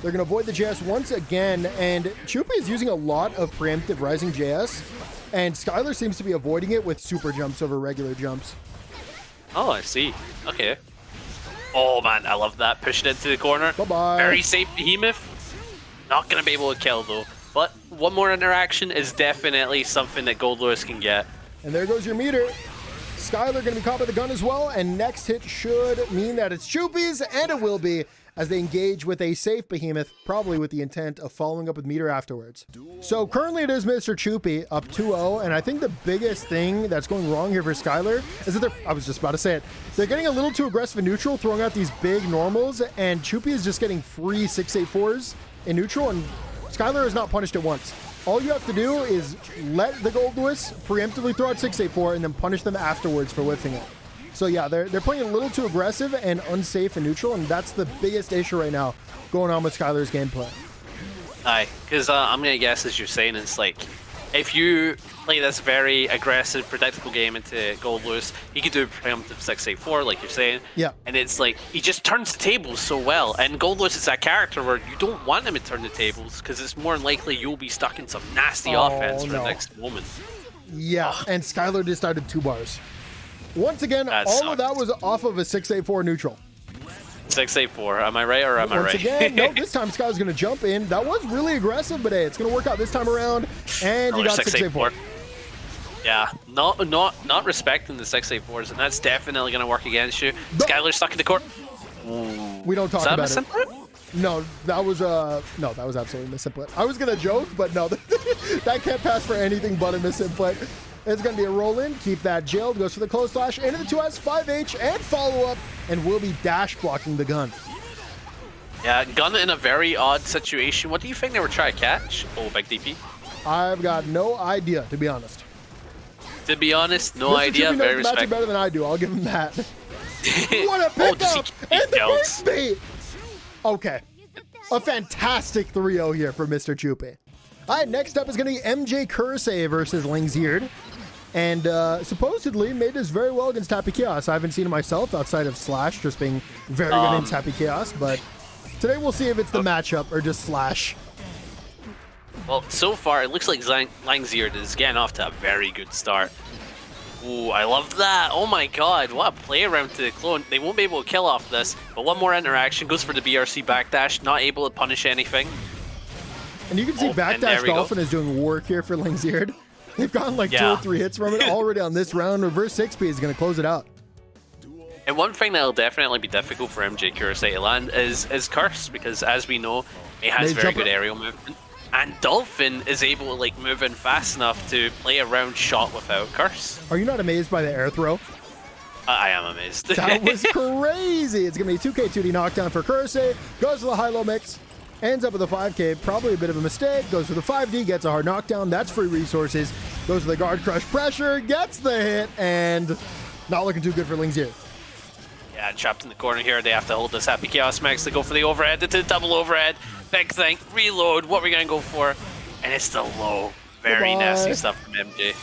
They're going to avoid the JS once again, and Chupy is using a lot of preemptive rising JS, and Skylar seems to be avoiding it with super jumps over regular jumps. Oh, I see. Okay. Oh man, I love that. Pushing into the corner. Bye-bye. Very safe Behemoth. Not going to be able to kill though. But one more interaction is definitely something that Goldlewis can get. And there goes your meter. Skylar going to be caught by the gun as well, and next hit should mean that it's Chupy's, and it will be, as they engage with a safe Behemoth, probably with the intent of following up with meter afterwards. So currently it is Mr. Chupy up 2-0, and I think the biggest thing that's going wrong here for Skylar is that I was just about to say it, they're getting a little too aggressive in neutral, throwing out these big normals, and Chupy is just getting free 684s in neutral, and Skylar is not punished at once. All you have to do is let the Goldlewis preemptively throw out 684 and then punish them afterwards for whiffing it. So yeah, they're playing a little too aggressive and unsafe in neutral, and that's the biggest issue right now going on with Skylar's gameplay. Aye, because I'm going to guess, as you're saying, it's like, if you play this very aggressive, predictable game into Goldlewis, he could do preemptive 684, like you're saying. Yeah. And it's like, he just turns the tables so well. And Goldlewis is that character where you don't want him to turn the tables, because it's more than likely you'll be stuck in some nasty offense for the next moment. Yeah, and Skylar just started 2 bars. Once again, all of that was off of a 684 neutral. 684, am I right or am I right? Once again, no, this time Skylar's going to jump in. That was really aggressive, but hey, it's going to work out this time around, and you got 684. Yeah, not respecting the 684s, and that's definitely going to work against you. Skylar's stuck in the court. We don't talk about it. No, that was absolutely a misinput. I was going to joke, but no, that can't pass for anything but a misinput. It's going to be a roll-in. Keep that jailed. Goes for the close slash into the 2S, 5H, and follow-up, and will be dash blocking the gun. Yeah, gun in a very odd situation. What do you think they were trying to catch? Oh, big DP. I've got no idea, to be honest. To be honest, no Mr. idea. Chupy Very knows the matchup better than I do. I'll give him that. What a pickup! And the first beat! Okay. A fantastic 3-0 here for Mr. Chupy. All right, next up is going to be Mjkurase versus Lanxeared. And supposedly made this very well against Tappy Chaos. I haven't seen it myself outside of Slash just being very good in Tappy Chaos, but today we'll see if it's the matchup or just Slash. Well, so far it looks like Lanxeared is getting off to a very good start. Ooh, I love that. Oh my god, what a play around to the clone. They won't be able to kill off this, but one more interaction, goes for the BRC backdash, not able to punish anything. And you can see Backdash Dolphin is doing work here for Lanxeared. They've gotten like 2 or 3 hits from it already on this round. Reverse 6P is going to close it out. And one thing that'll definitely be difficult for Mjkurase to land is Curse, because as we know, he has very good aerial movement. And Dolphin is able to like move in fast enough to play a round shot without Curse. Are you not amazed by the air throw? I am amazed. That was crazy. It's going to be 2K2D knockdown for Kurase. Goes to the high-low mix. Ends up with a 5K, probably a bit of a mistake. Goes for the 5D, gets a hard knockdown. That's free resources. Goes for the guard crush pressure, gets the hit, and not looking too good for Lanxeared. Yeah, trapped in the corner here. They have to hold this Happy Chaos Max. They go for the overhead, to the double overhead. Big thing, reload. What are we going to go for? And it's the low. Very nasty stuff from MJ.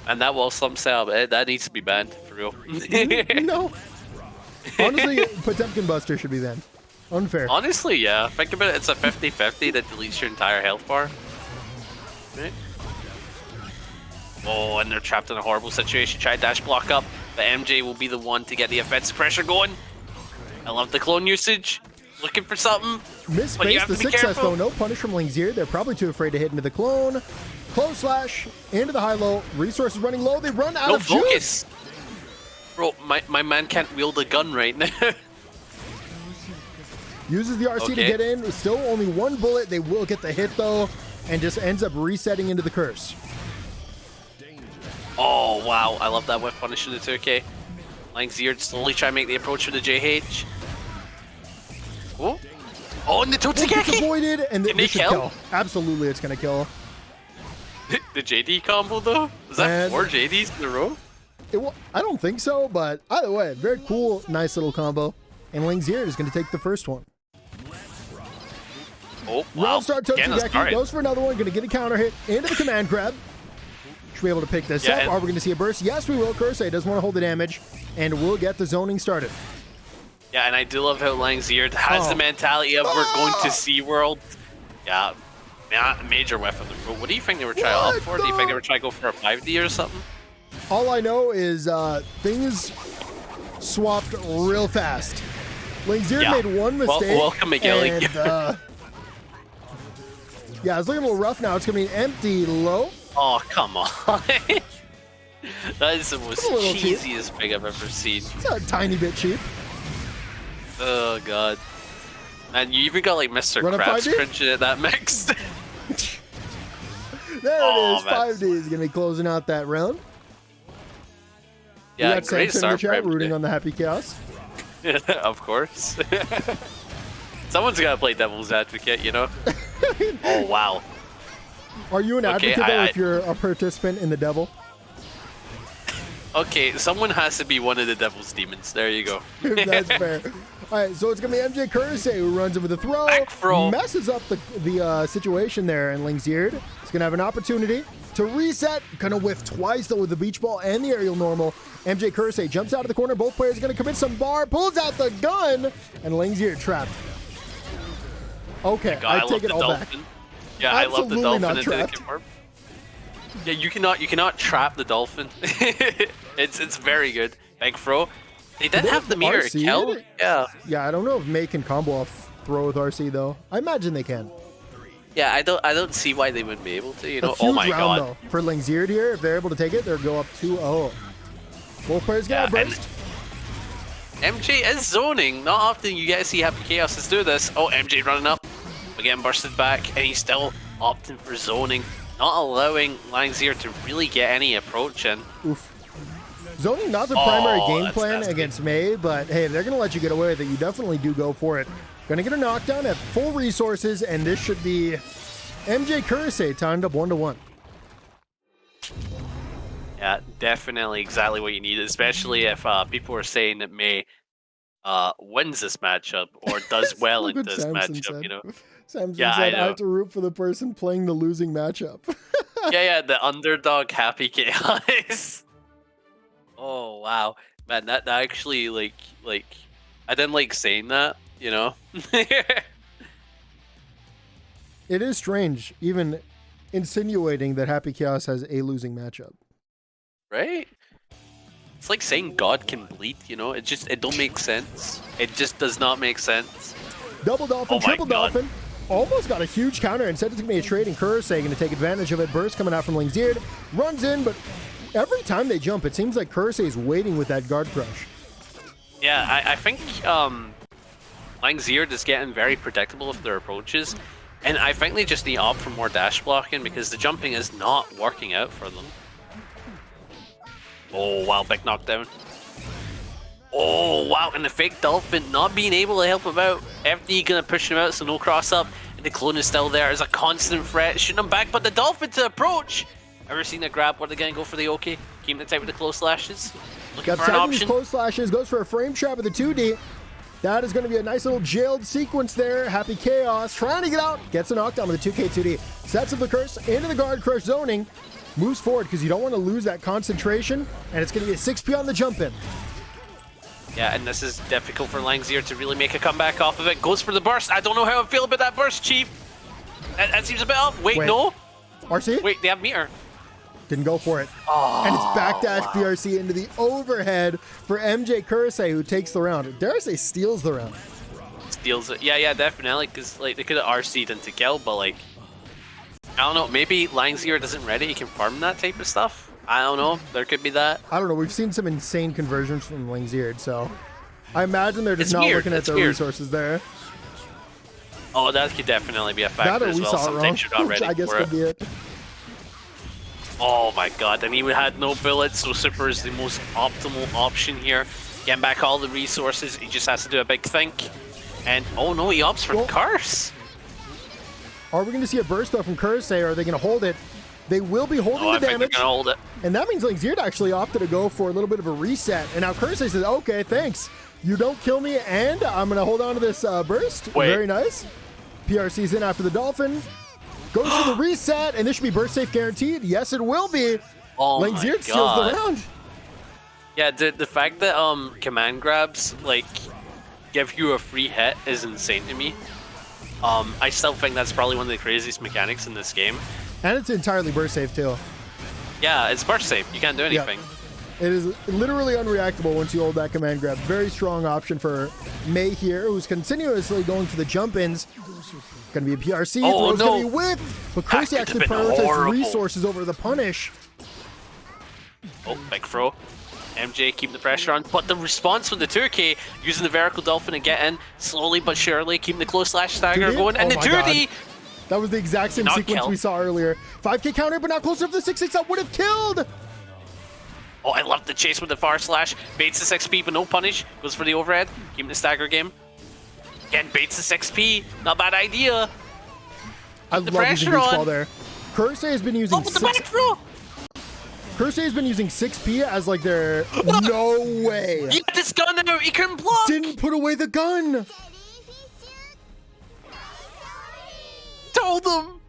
And that wall slump sell, that needs to be banned, for real. No. Honestly, Potemkin Buster should be banned. Unfair. Honestly, yeah. Think about it. It's a 50-50 that deletes your entire health bar. Right? Oh, and they're trapped in a horrible situation. Try dash block up, but MJ will be the one to get the offensive pressure going. I love the clone usage. Looking for something. Misspace the 6S though. No punish from Lanxeared. They're probably too afraid to hit into the clone. Close slash into the high-low. Resources running low. They run out of focus. Juice. Bro, my man can't wield a gun right now. Uses the RC to get in. Still only 1 bullet. They will get the hit though, and just ends up resetting into the curse. Oh wow, I love that whiff punish in the 2K. Lanxeared slowly try to make the approach for the JH. Oh, and the It's Totsugeki! avoided, and Can this they should kill? Absolutely, it's gonna kill. The JD combo though? Was that And- 4 JDs in a row? I don't think so, but either way, very cool, nice little combo. And Lanxeared is gonna take the first one. Oh, wow. Round start Getting us Totsugeki started. goes for another one, gonna get a counter hit into the command grab. Should we be able to pick this Yeah, up? and- Are we gonna see a burst? Yes, we will. Kurose doesn't want to hold the damage, and we'll get the zoning started. Yeah, and I do love how Lanxeared has Oh. the mentality of we're going to SeaWorld. Yeah, major weapon. What do you think they were trying to What opt for? Do you think the- they were trying to go for a 5D or something? All I know is things swapped real fast. Lanxeared Yeah. made one Well, mistake. welcome, Miguel. and, yeah, it's looking a little rough now. It's gonna be an empty low. Oh, come on. That is the most a little cheap. cheesiest thing I've ever seen. It's a tiny bit cheap. Oh, God. And you even got like Mr. Run a Krabs 5D? cringing at that mix. There Oh, it is. that's- 5D is gonna be closing out that round. Yeah, we got great Samson in the start chat for rooting MJ. on the Happy Chaos. Of course. Someone's got to play devil's advocate, you know? Oh, wow. Are you an Okay, advocate though I- if you're a participant in the devil? Okay, someone has to be one of the devil's demons. There you go. That's fair. All right, so it's gonna be Mjkurase who runs in with a throw, Back throw. messes up the situation there, and Lanxeared is gonna have an opportunity to reset. Gonna whiff twice though with the beach ball and the aerial normal. Mjkurase jumps out of the corner. Both players are gonna commit some bar, pulls out the gun, and Lanxeared trapped. Okay, God, I love take it the all dolphin. back. Yeah, I love the Absolutely dolphin not into the trapped. confirm. Yeah, you cannot trap the dolphin. it's very good. Big throw. They did they have the mirror RC kill. it? Yeah. Yeah, I don't know if May can combo off throw with RC though. I imagine they can. Yeah, I don't see why they wouldn't be able to, you A know. huge Oh my round god. though for Lanxeared here. If they're able to take it, they'll go up 2-0. Both players get a Yeah, and- burst. MJ is zoning. Not often you get to see Happy Chaos do this. Oh, MJ running up. Again, bursted back, and he's still opting for zoning. Not allowing Lanxeared to really get any approach in. Oof. Zoning not the primary game that's plan nasty. against May, but hey, if they're gonna let you get away with it, you definitely do go for it. Gonna get a knockdown at full resources, and this should be Mjkurase timed up 1-1. Yeah, definitely exactly what you need, especially if people are saying that May wins this matchup or does well in Look what this Samson matchup, said. you know? Samson Yeah, I said, I know. have to root for the person playing the losing matchup. Yeah, the underdog Happy Chaos. Oh wow, man, that actually like I didn't like saying that, you know. It is strange, even insinuating that Happy Chaos has a losing matchup. Right? It's like saying God can bleed, you know? It don't make sense. It just does not make sense. Double dolphin, Oh my triple God. dolphin. Almost got a huge counter and said it's going to be a trade, and Kurose going to take advantage of it. Burst coming out from Lanxeared. Runs in, but every time they jump, it seems like Kurose is waiting with that guard crush. Yeah, I think Lanxeared is getting very predictable with their approaches. And I think they just need to opt for more dash blocking because the jumping is not working out for them. Oh, wow, big knockdown. Oh, wow, and the fake dolphin not being able to help him out. FD gonna push him out, so no cross up. And the clone is still there as a constant threat, shooting him back, but the dolphin to approach. Ever seen a grab where they're gonna go for the OK? Keeping it tight with the close slashes. Looking Got for an tight with these option. close slashes, goes for a frame trap with the 2D. That is going to be a nice little jailed sequence there. Happy Chaos trying to get out. Gets a knockdown with the 2K2D. Sets up the curse into the guard crush zoning. Moves forward because you don't want to lose that concentration. And it's going to be a 6P on the jump in. Yeah, and this is difficult for Lanxeared to really make a comeback off of it. Goes for the burst. I don't know how I feel about that burst, Chief. That seems a bit off. Wait, Wait. no. RC? Wait, they have meter. Didn't go for it. Oh, And it's backdash BRC into the overhead for Mjkurase, who takes the round. Dare I say steals the round. Steals it. Yeah, definitely. Because like they could have RC'd into kill, but like I don't know. Maybe Lanxeared isn't ready. He can farm that type of stuff. I don't know. There could be that. I don't know. We've seen some insane conversions from Lanxeared, so I imagine they're just It's not weird. looking at It's their weird. resources there. Oh, that could definitely be a That factor or as we well. saw it wrong. Sometimes you're not ready I guess for could it. be it. Oh my god, and he had no bullets, so Super is the most optimal option here. Getting back all the resources, he just has to do a big think. And oh no, he opts for the curse. Are we going to see a burst though from Kurase, or are they going to hold it? They will be holding the damage. I think they're going to hold it. And that means Lanxeared actually opted to go for a little bit of a reset. And now Kurase says, okay, thanks. You don't kill me, and I'm going to hold on to this burst. Wait. Very nice. PRC's in after the Dolphin. Goes for the reset, and this should be burst safe guaranteed. Yes, it will be. Oh Lanxeared steals the round. Yeah, the fact that command grabs like give you a free hit is insane to me. I still think that's probably one of the craziest mechanics in this game. And it's entirely burst safe too. Yeah, it's burst safe. You can't do anything. It is literally unreactable once you hold that command grab. Very strong option for Mei here, who's continuously going for the jump-ins. Going to be a PRC. Oh, Throw's no. going to be whipped. But Crazy actually prioritizes resources over the punish. Oh, big throw. MJ keeping the pressure on, but the response from the 2K, using the vertical dolphin to get in, slowly but surely, keeping the close slash stagger going, and the 2D! That was the exact same sequence we saw earlier. 5K counter, but not close enough to the 6-6 up would have killed! Oh, I love the chase with the far slash. Baits the 6P, but no punish. Goes for the overhead, keeping the stagger game. Again, baits the 6P. Not a bad idea. I love using reach ball there. Kurase has been using Kurase has been using 6P as like their no way. He had his gun out, he couldn't block. Didn't put away the gun. Told them.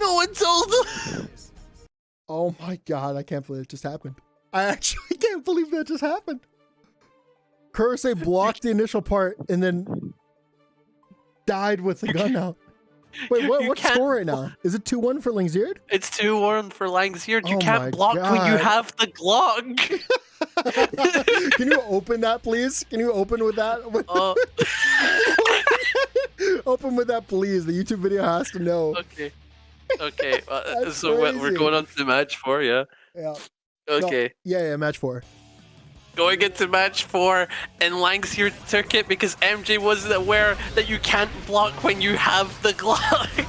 No one told them. Oh my god, I can't believe it just happened. I actually can't believe that just happened. Kurase blocked the initial part and then died with the gun out. Wait, what's the score right now? Is it 2-1 for Lanxeared? It's 2-1 for Lanxeared. You Oh can't my block when you God. have the Glock. Can you open that, please? Can you open with that? Open with that, please. The YouTube video has to know. Okay. Okay. That's So we're crazy. going on to match 4, yeah? Yeah. Okay. No, yeah, match 4. Going into match 4, and Lanxeared took it because MJ wasn't aware that you can't block when you have the Glock.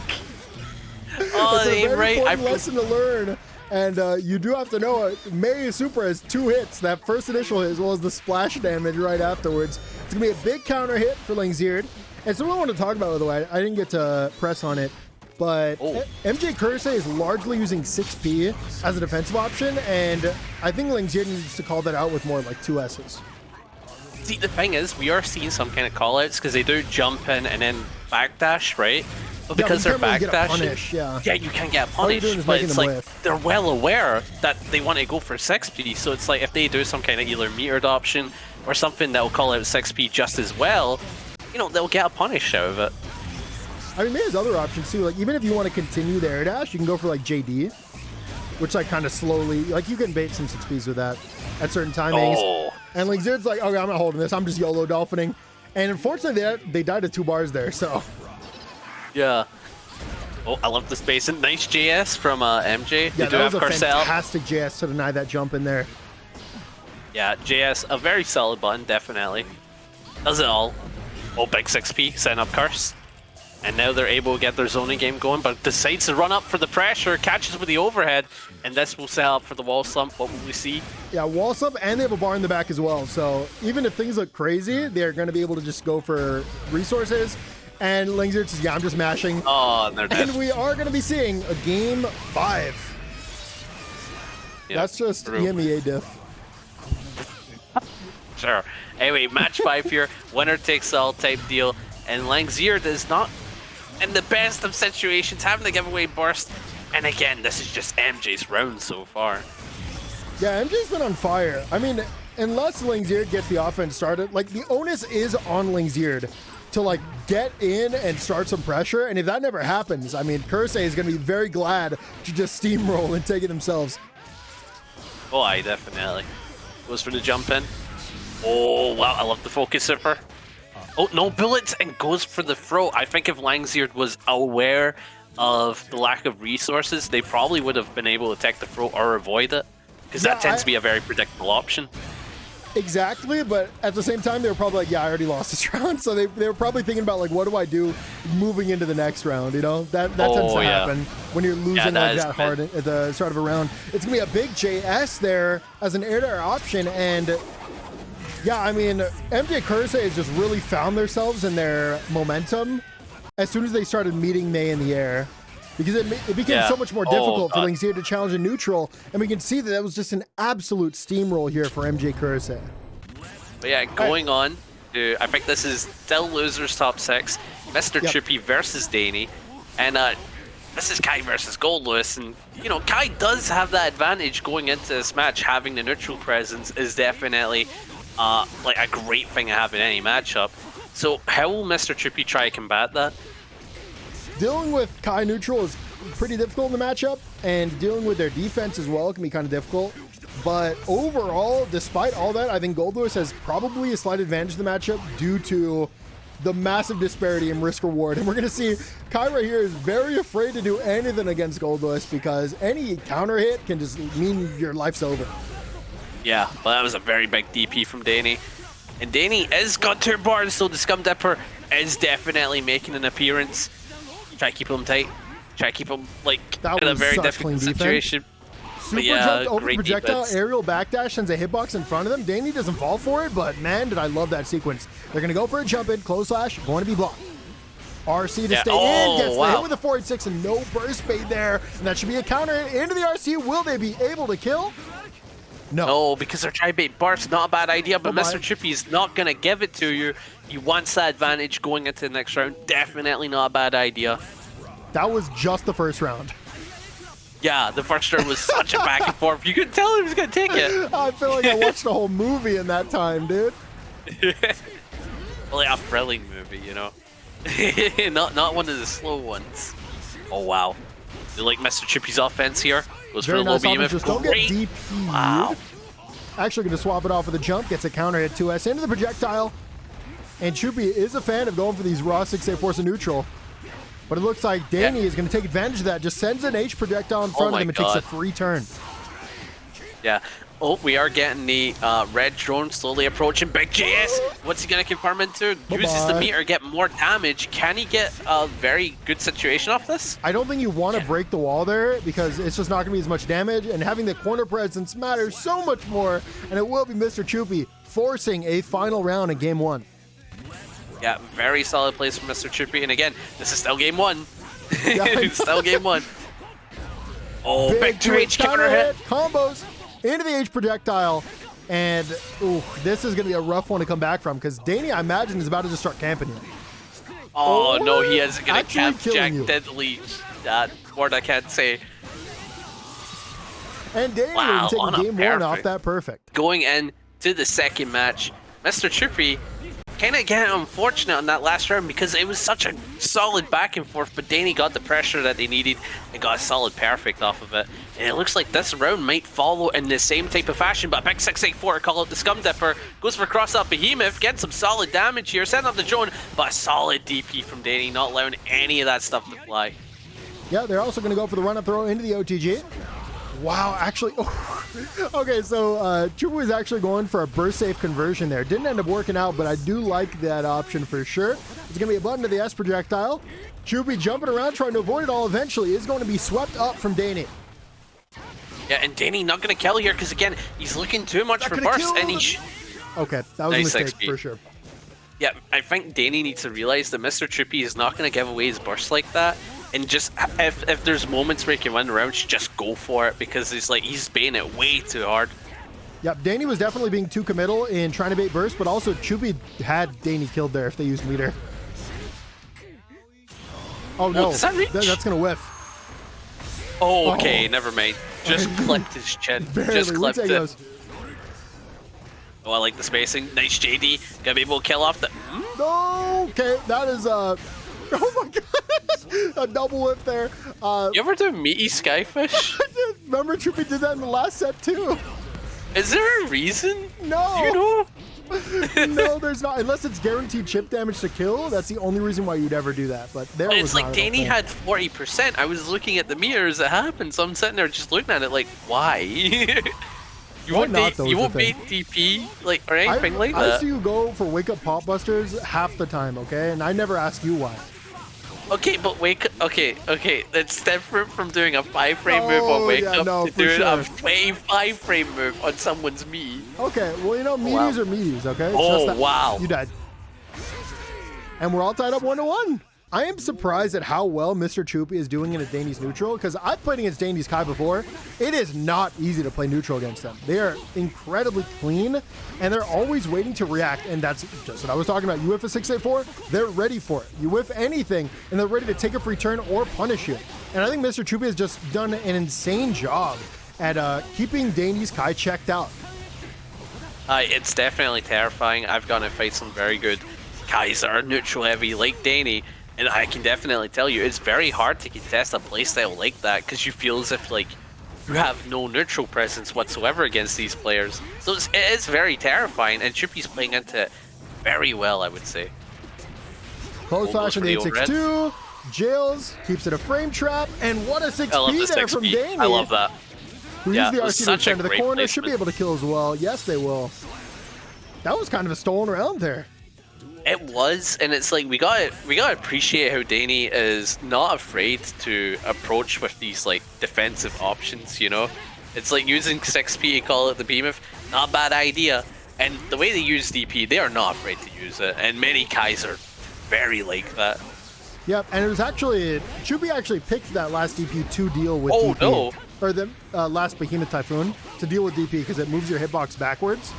Oh, It's a they very right. important lesson to learn. And you do have to know it. Mei Super has 2 hits. That first initial hit as well as the splash damage right afterwards. It's going to be a big counter hit for Lanxeared. And something I want to talk about, by the way, I didn't get to press on it, but Mjkurase is largely using 6P as a defensive option, and I think Lanxeared needs to call that out with more like 2 S's. See, the thing is, we are seeing some kind of callouts because they do jump in and then backdash, right? But because they're backdashing, yeah, you can get punished. But it's like they're well aware that they want to go for 6P, so it's like if they do some kind of either metered option or something that will call out 6P just as well, you know, they'll get a punish out of it. I mean, there's other options too. Like even if you want to continue the air dash, you can go for like JD, which like kind of slowly, like you can bait some 6Ps with that at certain timings. Oh. And Lanxeared's like, okay, I'm not holding this. I'm just YOLO dolphining. And unfortunately, they died at 2 bars there. So yeah. Oh, I love the spacing. Nice JS from MJ. yeah, They do that was have a Carcel. fantastic JS to deny that jump in there. Yeah, JS, a very solid button, definitely. Does it all. Oh, big 6P, setting up Curse. And now they're able to get their zoning game going, but decides to run up for the pressure, catches with the overhead, and this will set up for the wall slump. What will we see? Yeah, wall slump, and they have a bar in the back as well. So even if things look crazy, they're going to be able to just go for resources. And Lanxeared says, yeah, I'm just mashing. Oh, and they're dead. And we are going to be seeing a game 5. Yeah, That's just true. EMEA diff. Sure. Anyway, match 5 here, winner takes all type deal, and Lanxeared is not in the best of situations, having the giveaway burst, and again, this is just MJ's round so far. Yeah, MJ's been on fire. I mean, unless Lanxeared gets the offense started, like the onus is on Lanxeared to like get in and start some pressure, and if that never happens, I mean, Kurase is going to be very glad to just steamroll and take it themselves. Oh, I definitely. Goes for the jump in. Oh, wow, I love the focus zipper. Oh, no bullets, and goes for the throw. I think if Lanxeared was aware of the lack of resources, they probably would have been able to take the throw or avoid it. Because that tends to be a very predictable option. Exactly, but at the same time, they were probably like, yeah, I already lost this round. So they were probably thinking about, like, what do I do moving into the next round, you know? That tends to happen when you're losing like that hard at the start of a round. It's going to be a big JS there as an air-to-air option, and yeah, I mean, Mjkurase has just really found themselves in their momentum as soon as they started meeting Mei in the air. Because it became so much more difficult for Lanxeared to challenge a neutral, and we can see that was just an absolute steamroll here for Mjkurase. But yeah, going on to, I think this is still losers top 6, Mr. Chupy versus Dany, and this is Kai versus Goldlewis, and you know, Kai does have that advantage going into this match. Having the neutral presence is definitely like a great thing to have in any matchup. So how will Mr. Chupy try to combat that? Dealing with Kai neutral is pretty difficult in the matchup, and dealing with their defense as well can be kind of difficult. But overall, despite all that, I think Goldlewis has probably a slight advantage in the matchup due to the massive disparity in risk reward. And we're going to see Kai right here is very afraid to do anything against Goldlewis because any counter hit can just mean your life's over. Yeah, well, that was a very big DP from Dany. And Dany is got 2 bars, so the Scum Dipper is definitely making an appearance. Try to keep him tight. Try to keep him like in a very difficult situation. Super jumped over projectile, aerial backdash, sends a hitbox in front of them. Dany doesn't fall for it, but man, did I love that sequence. They're going to go for a jump in, close slash, going to be blocked. RC to stay in, gets the hit with a 486 and no burst fade there. And that should be a counter hit into the RC. Will they be able to kill? No, because their try-bait burst, not a bad idea, but Mr. Chupy is not going to give it to you. He wants that advantage going into the next round. Definitely not a bad idea. That was just the first round. Yeah, the first round was such a back and forth. You could tell he was going to take it. I feel like I watched the whole movie in that time, dude. Well, yeah, a thrilling movie, you know. not one of the slow ones. Oh, wow. You like Mr. Chupy's offense here? Goes Very for a nice low beam. Just don't get DP. Wow. Actually going to swap it off with a jump. Gets a counter hit 2S into the projectile. And Chupy is a fan of going for these raw 6A force of neutral. But it looks like Dany is going to take advantage of that. Just sends an H projectile in front of him and takes a free turn. Yeah. Oh, we are getting the red drone slowly approaching. Big JS. What's he going to confirm into? Uses the meter, get more damage. Can he get a very good situation off this? I don't think you want to break the wall there because it's just not going to be as much damage. And having the corner presence matters so much more. And it will be Mr. Chupy forcing a final round in game 1. Yeah, very solid plays from Mr. Chupy. And again, this is still game 1. Still game 1. Oh, big 2H counter hit. Combos into the H projectile. And ooh, this is going to be a rough one to come back from because Dany, I imagine, is about to just start camping you. Oh, no, he is going to camp Jack Deadly. That word I can't say. And Dany taking game 1 off that perfect. Going into the second match, Mr. Chupy kind of getting unfortunate on that last round because it was such a solid back and forth, but Dany got the pressure that they needed and got a solid perfect off of it. And it looks like this round might follow in the same type of fashion, but big 684, call out the Scum Dipper, goes for cross up Behemoth, getting some solid damage here, setting up the drone, but a solid DP from Dany, not allowing any of that stuff to fly. Yeah, they're also going to go for the run-up throw into the OTG. Wow, actually, okay, so Chupy was actually going for a burst safe conversion there. Didn't end up working out, but I do like that option for sure. It's going to be a button to the S projectile. Chupy jumping around, trying to avoid it all eventually, is going to be swept up from Dany. Yeah, and Dany not going to kill here because, again, he's looking too much for burst, and he... Okay, that was a mistake for sure. Yeah, I think Dany needs to realize that Mr. Chupy is not going to give away his burst like that. And just, if there's moments where he can win the rounds, just go for it because he's baiting it way too hard. Yep, Dany was definitely being too committal in trying to bait burst, but also Chupy had Dany killed there if they used meter. Oh no, does that reach? That's going to whiff. Oh, okay, never mind. Just clipped his chin. Just clipped it. Oh, I like the spacing. Nice JD. Gonna be able to kill off the... No, okay, that is oh my god, a double whip there. You ever do meaty skyfish? Remember Chupy did that in the last set too. Is there a reason? No. Do you know? No, there's not. Unless it's guaranteed chip damage to kill, that's the only reason why you'd ever do that. But there was it's like Dany had 40%. I was looking at the mirrors that happened, so I'm sitting there just looking at it like, why? You Why won't not, though, you is won't the bait thing. DP like or anything like I that. see you go for wake up pop busters half the time, okay? And I never ask you why. Okay, but okay, that's different from doing a 5-frame move on Oh, wake yeah, up no, to for doing a sure. 25-frame move on someone's me. Okay, well, you know, meaties are meaties, okay? It's Oh, just that wow. You died. And we're all tied up 1-1. I am surprised at how well Mr. Chupy is doing in a Dany's neutral, because I've played against Dany's Kai before. It is not easy to play neutral against them. They are incredibly clean, and they're always waiting to react, and that's just what I was talking about. You whiff a 684, they're ready for it. You whiff anything, and they're ready to take a free turn or punish you. And I think Mr. Chupy has just done an insane job at keeping Dany's Kai checked out. It's definitely terrifying. I've gone to fight some very good Kais that are neutral heavy like Dany, and I can definitely tell you it's very hard to contest a playstyle like that because you feel as if like you have no neutral presence whatsoever against these players. So it is very terrifying, and Chupy's playing into it very well, I would say. Close flash on the 862. Jails keeps it a frame trap, and what a 6P there from Dany. I love that. Who Yeah, used the it was RC to such a extend to the great corner. Should be placement. able to kill as well. Yes, they will. That was kind of a stolen round there. It was, and it's like we gotta appreciate how Dany is not afraid to approach with these like defensive options. You know, it's like using 6P to call it the behemoth, not a bad idea. And the way they use DP, they are not afraid to use it, and many Kais are very like that. Yep, and it was actually Chupy actually picked that last DP to deal with Oh, DP. no. Or the last Behemoth Typhoon to deal with DP because it moves your hitbox backwards.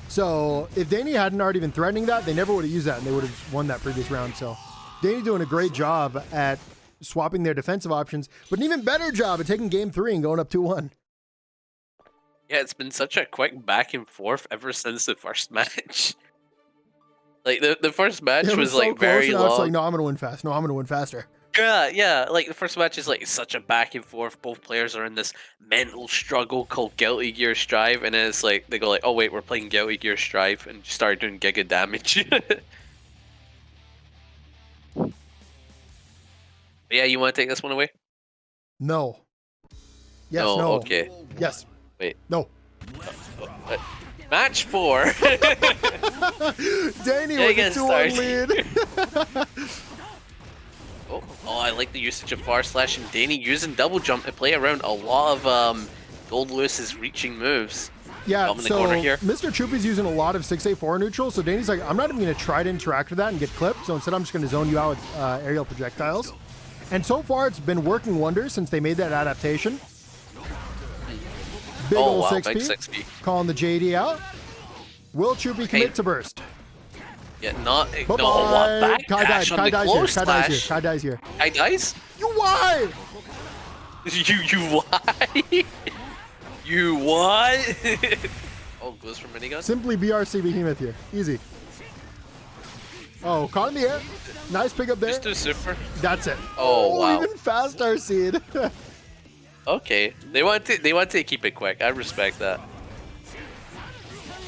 So if Dany hadn't already been threatening that, they never would have used that and they would have won that previous round. So Dany doing a great job at swapping their defensive options, but an even better job at taking game 3 and going up 2-1. Yeah, it's been such a quick back and forth ever since the first match. Like the first match It was so like close, very now long. It's like, no, I'm going to win fast. No, I'm going to win faster. Yeah, like the first match is like such a back and forth. Both players are in this mental struggle called Guilty Gear Strive, and then it's like they go like, "Oh wait, we're playing Guilty Gear Strive," and start doing giga damage. But yeah, you want to take this one away? No. Yes, No, no. okay. Yes. Wait. No. Match 4. Dany with a 2-1 lead. Oh, I like the usage of Far Slash and Dany using double jump to play around a lot of Goldlewis's reaching moves. Yeah, I'm in the so corner here. Mr. Chupy's using a lot of 684 neutral, so Dany's like, I'm not even going to try to interact with that and get clipped, so instead I'm just going to zone you out with aerial projectiles. And so far it's been working wonders since they made that adaptation. Big Oh, old wow, 6P, big 6P. calling the JD out. Will Chupy commit to burst? Yeah, not... Bye-bye. No, what? Back Kai dies, on Kai the dies here, close Kai dies here, slash. Kai dies here. Kai dies? You why? You why? You what? Oh, goes for minigun? Simply BRC Behemoth here, easy. Oh, caught in the air. Nice pickup there. Just do super. That's it. Oh, wow. Even fast RC'd. Okay, they want to keep it quick. I respect that.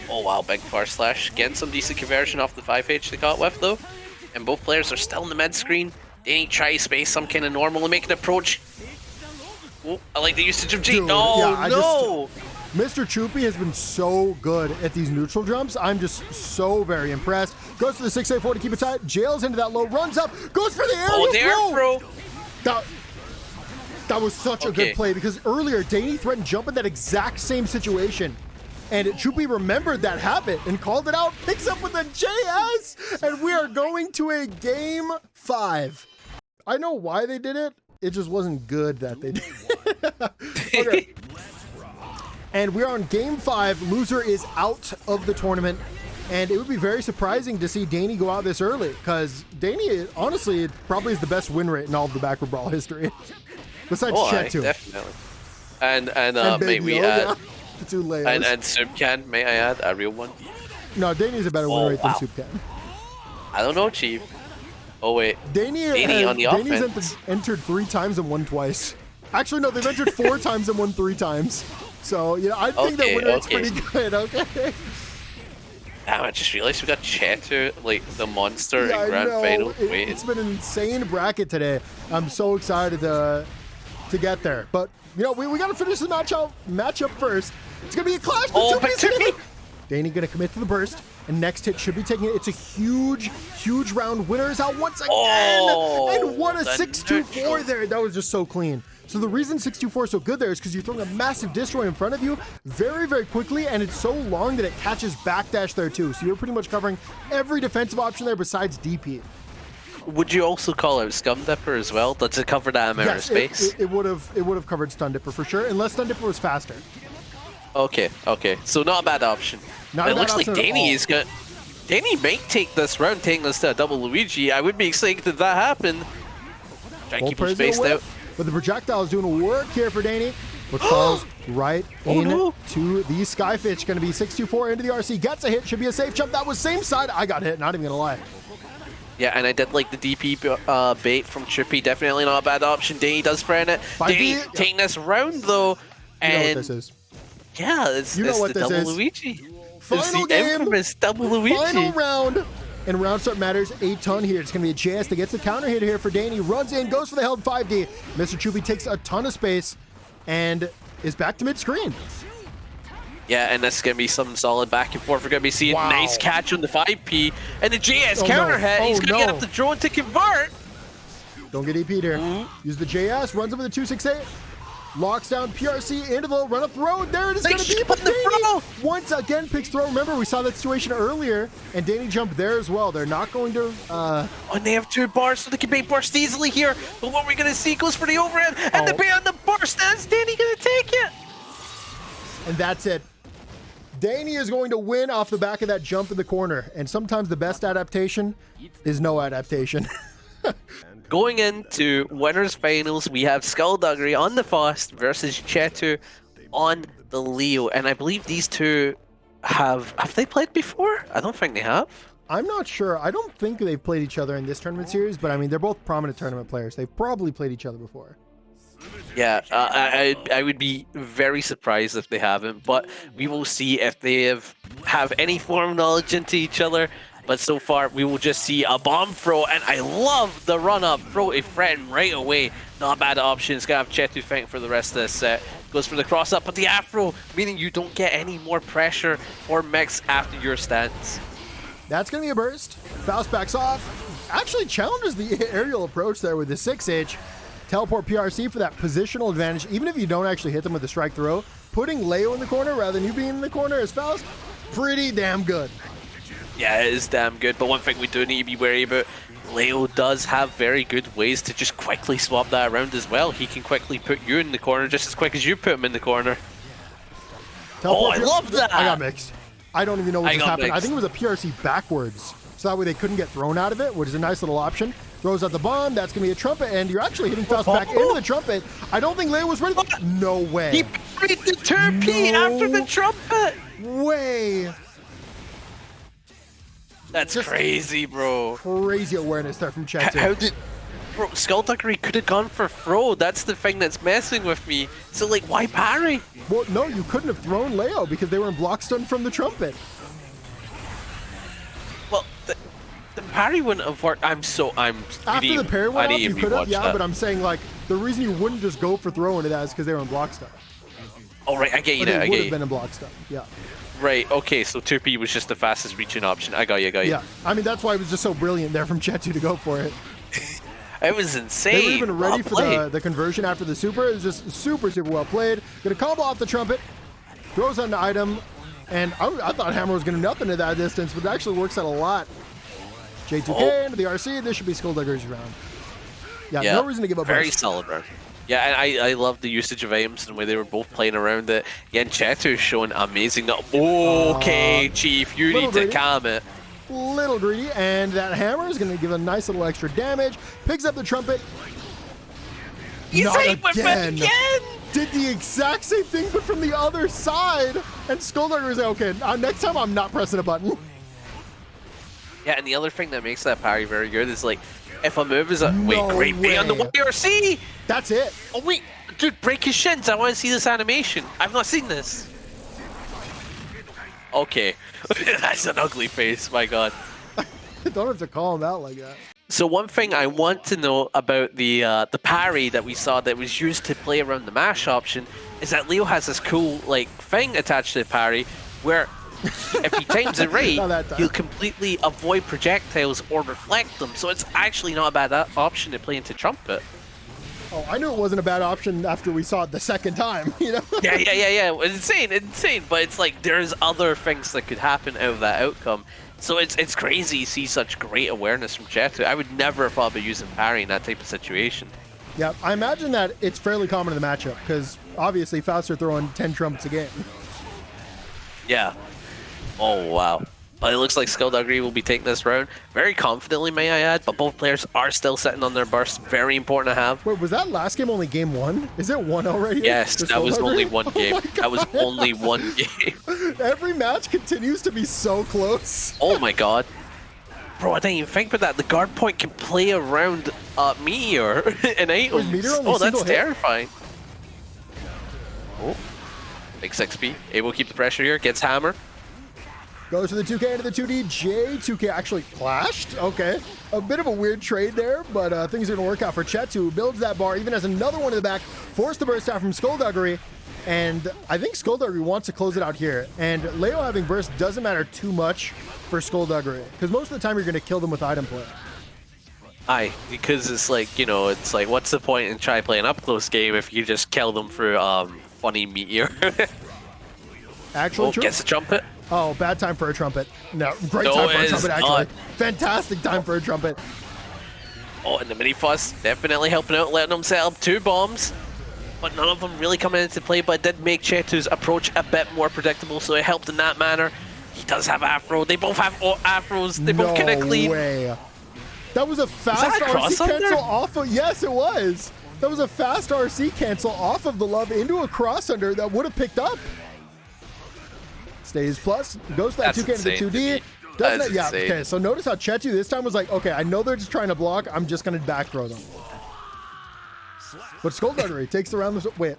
Oh wow, big Far Slash. Getting some decent conversion off the 5H they caught with though. And both players are still in the mid screen. Dany try space some kind of normal and make an approach. Oh, I like the usage of G. Dude, No, yeah, no! Mr. Chupy has been so good at these neutral jumps. I'm just so very impressed. Goes for the 684 to keep it tight. Jails into that low, runs up, goes for the aerial Oh, throw. That was such a good play because earlier Dany threatened jump in that exact same situation. And Chupy remembered that habit and called it out, picks up with a JS, and we are going to a game 5. I know why they did it. It just wasn't good that they did it. Okay. And we're on game 5. Loser is out of the tournament. And it would be very surprising to see Dany go out this early because Dany, honestly, probably is the best win rate in all of the baccpaBrawl history. Besides Chetoo. Definitely. And Big may we Yo, add... yeah. The 2 layers. And Subcan, may I add, a real one? No, Dany's a better win rate than Subcan. I don't know, Chief. Oh, wait. Dany on the Dany's offense. entered 3 times and won twice. Actually, no, they've entered 4 times and won 3 times. So, you know, I think that win rate's pretty good, okay? Damn, I just realized we got Chetoo, like, the monster in Grand Final. It's been an insane bracket today. I'm so excited to to get there. But, you know, we got to finish the matchup first. It's going to be a clash. Oh, but Chupy! Dany going to commit to the burst. And next hit should be taking it. It's a huge, huge round. Winner is out once again. Oh, and what a 6-2-4 there. That was just so clean. So the reason 6-2-4 is so good there is because you're throwing a massive destroy in front of you very, very quickly, and it's so long that it catches backdash there too. So you're pretty much covering every defensive option there besides DP. Would you also call out Scum Dipper as well? Does it cover that amount of space? It would have covered Stun Dipper for sure, unless Stun Dipper was faster. Okay, okay. So not a bad option. Not it looks like Dany is good. Dany might take this round, taking this to a double Luigi. I would be excited if that happened. Try to keep him spaced out. But the projectile is doing work here for Dany, which falls right into the Skyfish. Going to be 6-2-4 into the RC. Gets a hit. Should be a safe jump. That was same side. I got hit. Not even going to lie. Yeah, and I did like the DP bait from Chupy. Definitely not a bad option. Dany does friend it. Dany taking this round, though. And you know what this is. Yeah, it's the double Luigi. Final game. Infamous double Luigi. Final round. And round start matters a ton here. It's going to be a JS that gets the counter hit here for Dany. Runs in, goes for the held 5D. Mr. Chupy takes a ton of space and is back to mid-screen. Yeah, and that's going to be some solid back and forth. We're going to be seeing nice catch on the 5P. And the JS counter hit. He's going to get up the drone to convert. Don't get EP'd here. Use the JS, runs over the 268. Locks down PRC into the run up the road. There it is going to be. But Dany once again picks throw. Remember, we saw that situation earlier, and Dany jumped there as well. They're not going to. And they have 2 bars, so they can bait burst easily here. But what we're going to see goes for the overhead, and the bait on the burst. That's Dany going to take it. And that's it. Dany is going to win off the back of that jump in the corner. And sometimes the best adaptation is no adaptation. Going into winners finals, we have SkullDuggery on the Faust versus Chetoo on the Leo, and I believe these two have they played before? I don't think they have. I'm not sure. I don't think they've played each other in this tournament series, but I mean they're both prominent tournament players. They've probably played each other before. Yeah, I would be very surprised if they haven't, but we will see if they have any form of knowledge into each other. But so far, we will just see a bomb throw, and I love the run-up. Throw a friend right away. Not a bad option. It's going to have Chetoo fighting for the rest of this set. Goes for the cross-up, but the afro, meaning you don't get any more pressure or mix after your stance. That's going to be a burst. Faust backs off. Actually challenges the aerial approach there with the 6H. Teleport PRC for that positional advantage. Even if you don't actually hit them with the strike throw, putting Leo in the corner rather than you being in the corner as Faust, pretty damn good. Yeah, it is damn good, but one thing we do need to be wary about, Leo does have very good ways to just quickly swap that around as well. He can quickly put you in the corner just as quick as you put him in the corner. Teleport I love that! I got mixed. I don't even know what just happened. I think it was a PRC backwards, so that way they couldn't get thrown out of it, which is a nice little option. Throws out the bomb, that's going to be a trumpet, and you're actually hitting Faust back into the trumpet. I don't think Leo was ready. No way. He beat the 2P after the trumpet! Way. That's just crazy, bro. Crazy awareness there from Chetoo. How did... Bro, SkullDuggery could have gone for throw. That's the thing that's messing with me. So, like, why parry? Well, no, you couldn't have thrown Leo because they were in block stun from the trumpet. Well, the parry wouldn't have worked. After the parry went off, you could have, yeah, but I'm saying, like, the reason you wouldn't just go for throw into that is because they were in block stun. Oh, right, I get you now. They would have been in block stun, yeah. Right, okay, so 2P was just the fastest reaching option. I got you. Yeah, I mean, that's why it was just so brilliant there from Chetoo to go for it. It was insane. They were even ready for the conversion after the super. It was just super, super well played. Gonna combo off the trumpet, throws on the item, and I thought Hammer was gonna do nothing at that distance, but it actually works out a lot. J2K into the RC, this should be SkullDuggery's round. Yeah, no reason to give up. Very solid round. Yeah, and I love the usage of items and the way they were both playing around it. Yeah, and Chetoo showing amazing. Okay, Chief, you need to calm it. Little greedy, and that hammer is going to give a nice little extra damage. Picks up the trumpet. Not again. Did the exact same thing, but from the other side. And SkullDuggery is like, okay, next time I'm not pressing a button. Yeah, and the other thing that makes that parry very good is like, if a move is a great bait on the YRC. That's it. Oh wait, dude, break his shins. I want to see this animation. I've not seen this. Okay, that's an ugly face. My God. Don't have to call him out like that. So one thing I want to know about the parry that we saw that was used to play around the mash option is that Leo has this cool like thing attached to the parry where if he times it right, he'll completely avoid projectiles or reflect them. So it's actually not a bad option to play into Trumpet. Oh, I knew it wasn't a bad option after we saw it the second time, you know? Yeah. It's insane. But it's like there's other things that could happen out of that outcome. So it's crazy to see such great awareness from Chetoo. I would never have thought about using parry in that type of situation. Yeah, I imagine that it's fairly common in the matchup because obviously Faust are throwing 10 trumpets a game. Yeah. Oh, wow. But it looks like SkullDuggery will be taking this round very confidently, may I add, but both players are still sitting on their burst. Very important to have. Wait, was that last game only game 1? Is it 1 already? Yes, that was only one game. That was only one game. Every match continues to be so close. Oh my god. Bro, I didn't even think about that. The guard point can play around Meteor and items. Oh, that's terrifying. Oh, big 6P. Able to keep the pressure here. Gets hammer. Goes to the 2K into the 2D. J2K actually clashed. Okay. A bit of a weird trade there, but things are going to work out for Chetoo. Builds that bar, even has another one in the back. Forced the burst out from SkullDuggery. And I think SkullDuggery wants to close it out here. And Leo having burst doesn't matter too much for SkullDuggery, because most of the time you're going to kill them with item play. Aye, because it's like, you know, it's like, what's the point in trying to play an up-close game if you just kill them through funny Meteor? Actually, true. Gets a trumpet. Oh, bad time for a trumpet. No, great time for a trumpet, actually. Fantastic time for a trumpet. Oh, and the mini fuss definitely helping out, letting them set up 2 bombs. But none of them really coming into play, but it did make Chetoo's approach a bit more predictable, so it helped in that manner. He does have Afro. They both have Afros. They both connect clean. No way. That was a fast RC cancel off of... Yes, it was. That was a fast RC cancel off of the love into a cross under that would have picked up. Stays plus. Goes to that 2K into the 2D. Doesn't it? Yeah, okay. So notice how Chetoo this time was like, okay, I know they're just trying to block. I'm just going to back throw them. But SkullDuggery takes the round. Wait.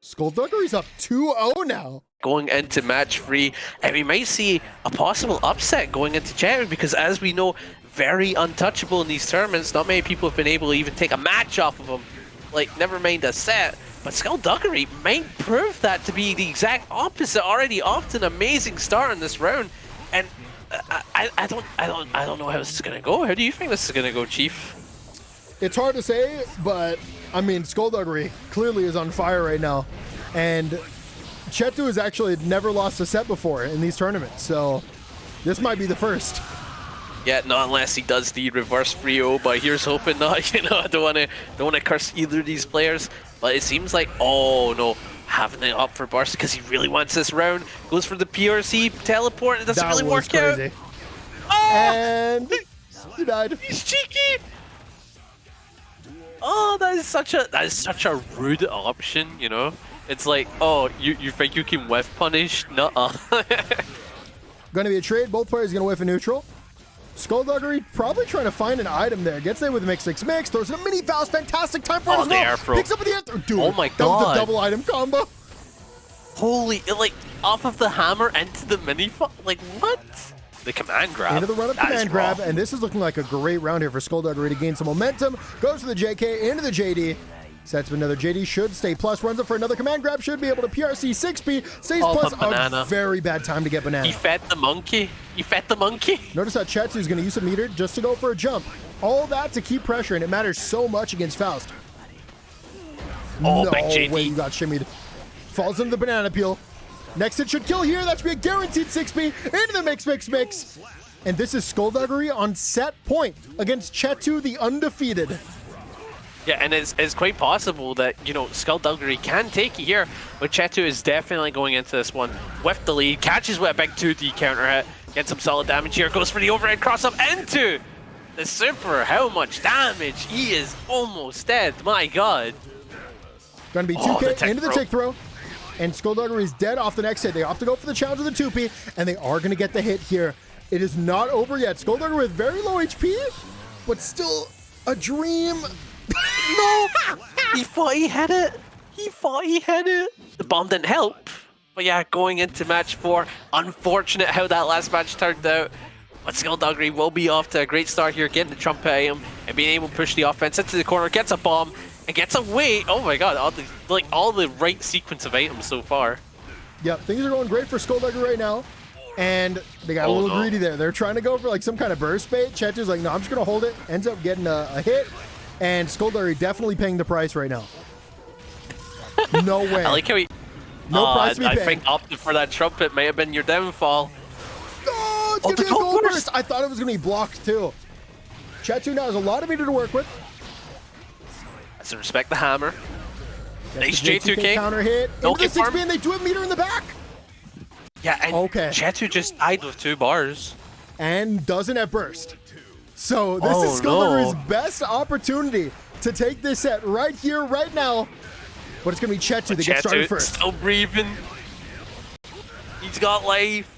SkullDuggery's up 2-0 now. Going into match 3, and we might see a possible upset going into Chetoo because, as we know, very untouchable in these tournaments. Not many people have been able to even take a match off of them. Like, never mind a set. But SkullDuggery might prove that to be the exact opposite. Already off to an amazing start in this round, and I don't know how this is gonna go. How do you think this is gonna go, Chief? It's hard to say, but I mean, SkullDuggery clearly is on fire right now, and Chetoo has actually never lost a set before in these tournaments, so this might be the first. Yeah, not unless he does the reverse 3-0, but here's hoping not. You know, I don't want to curse either of these players, but it seems like, oh no, having it up for burst because he really wants this round. Goes for the PRC teleport, it doesn't really work out. Oh! And he died. He's cheeky. Oh, that is such a rude option, you know? It's like, oh, you think you can whiff punish? Nuh-uh. Going to be a trade. Both players going to whiff a neutral. SkullDuggery probably trying to find an item there. Gets there with a mix. Throws in a mini Faust. Fantastic time for it as well. Picks up with the air. Dude, oh my god. That was a double item combo. Holy, like, off of the hammer into the mini Faust. Like, what? The command grab. Into the run-up command grab. And this is looking like a great round here for SkullDuggery to gain some momentum. Goes to the JK, into the JD. Sets with another JD, should stay plus, runs up for another command grab, should be able to PRC 6P, stays plus, a very bad time to get banana. He fed the monkey. Notice how Chetoo's going to use a meter just to go for a jump. All that to keep pressure, and it matters so much against Faust. Oh, no big JD. way you got shimmied. Falls into the banana peel. Next hit should kill here, that should be a guaranteed 6P, into the mix. And this is SkullDuggery on set point against Chetoo, the undefeated. Yeah, and it's quite possible that, you know, SkullDuggery can take it here, but Chetoo is definitely going into this one with the lead, catches with a big 2D counter hit, gets some solid damage here, goes for the overhead cross up into the super. How much damage? He is almost dead, my god. Gonna be 2K into the tick throw, and SkullDuggery is dead off the next hit. They opt to go for the challenge of the 2P, and they are gonna get the hit here. It is not over yet. SkullDuggery with very low HP, but still a dream. No! He thought he had it. The bomb didn't help. But yeah, going into match 4, unfortunate how that last match turned out. But SkullDuggery will be off to a great start here, getting the trumpet item and being able to push the offense into the corner, gets a bomb, and gets away. Oh my god, all the right sequence of items so far. Yep, things are going great for SkullDuggery right now. And they got a little greedy there. They're trying to go for like some kind of burst bait. Chetoo's like, no, I'm just going to hold it. Ends up getting a hit. And SkullDuggery definitely paying the price right now. No way. I like how he... No price to be I paid. think opting for that trumpet may have been your downfall. Oh, it's going to be a gold burst. I thought it was going to be blocked too. Chetoo now has a lot of meter to work with. Let's respect the hammer. Nice J2K counter hit. No Into the 6B, and they do have meter in the back. Yeah, and Chetoo just died with 2 bars. And doesn't have burst. So this is SkullDuggery's best opportunity to take this set right here, right now. But it's going to be Chetoo that gets started first. Still breathing. He's got life.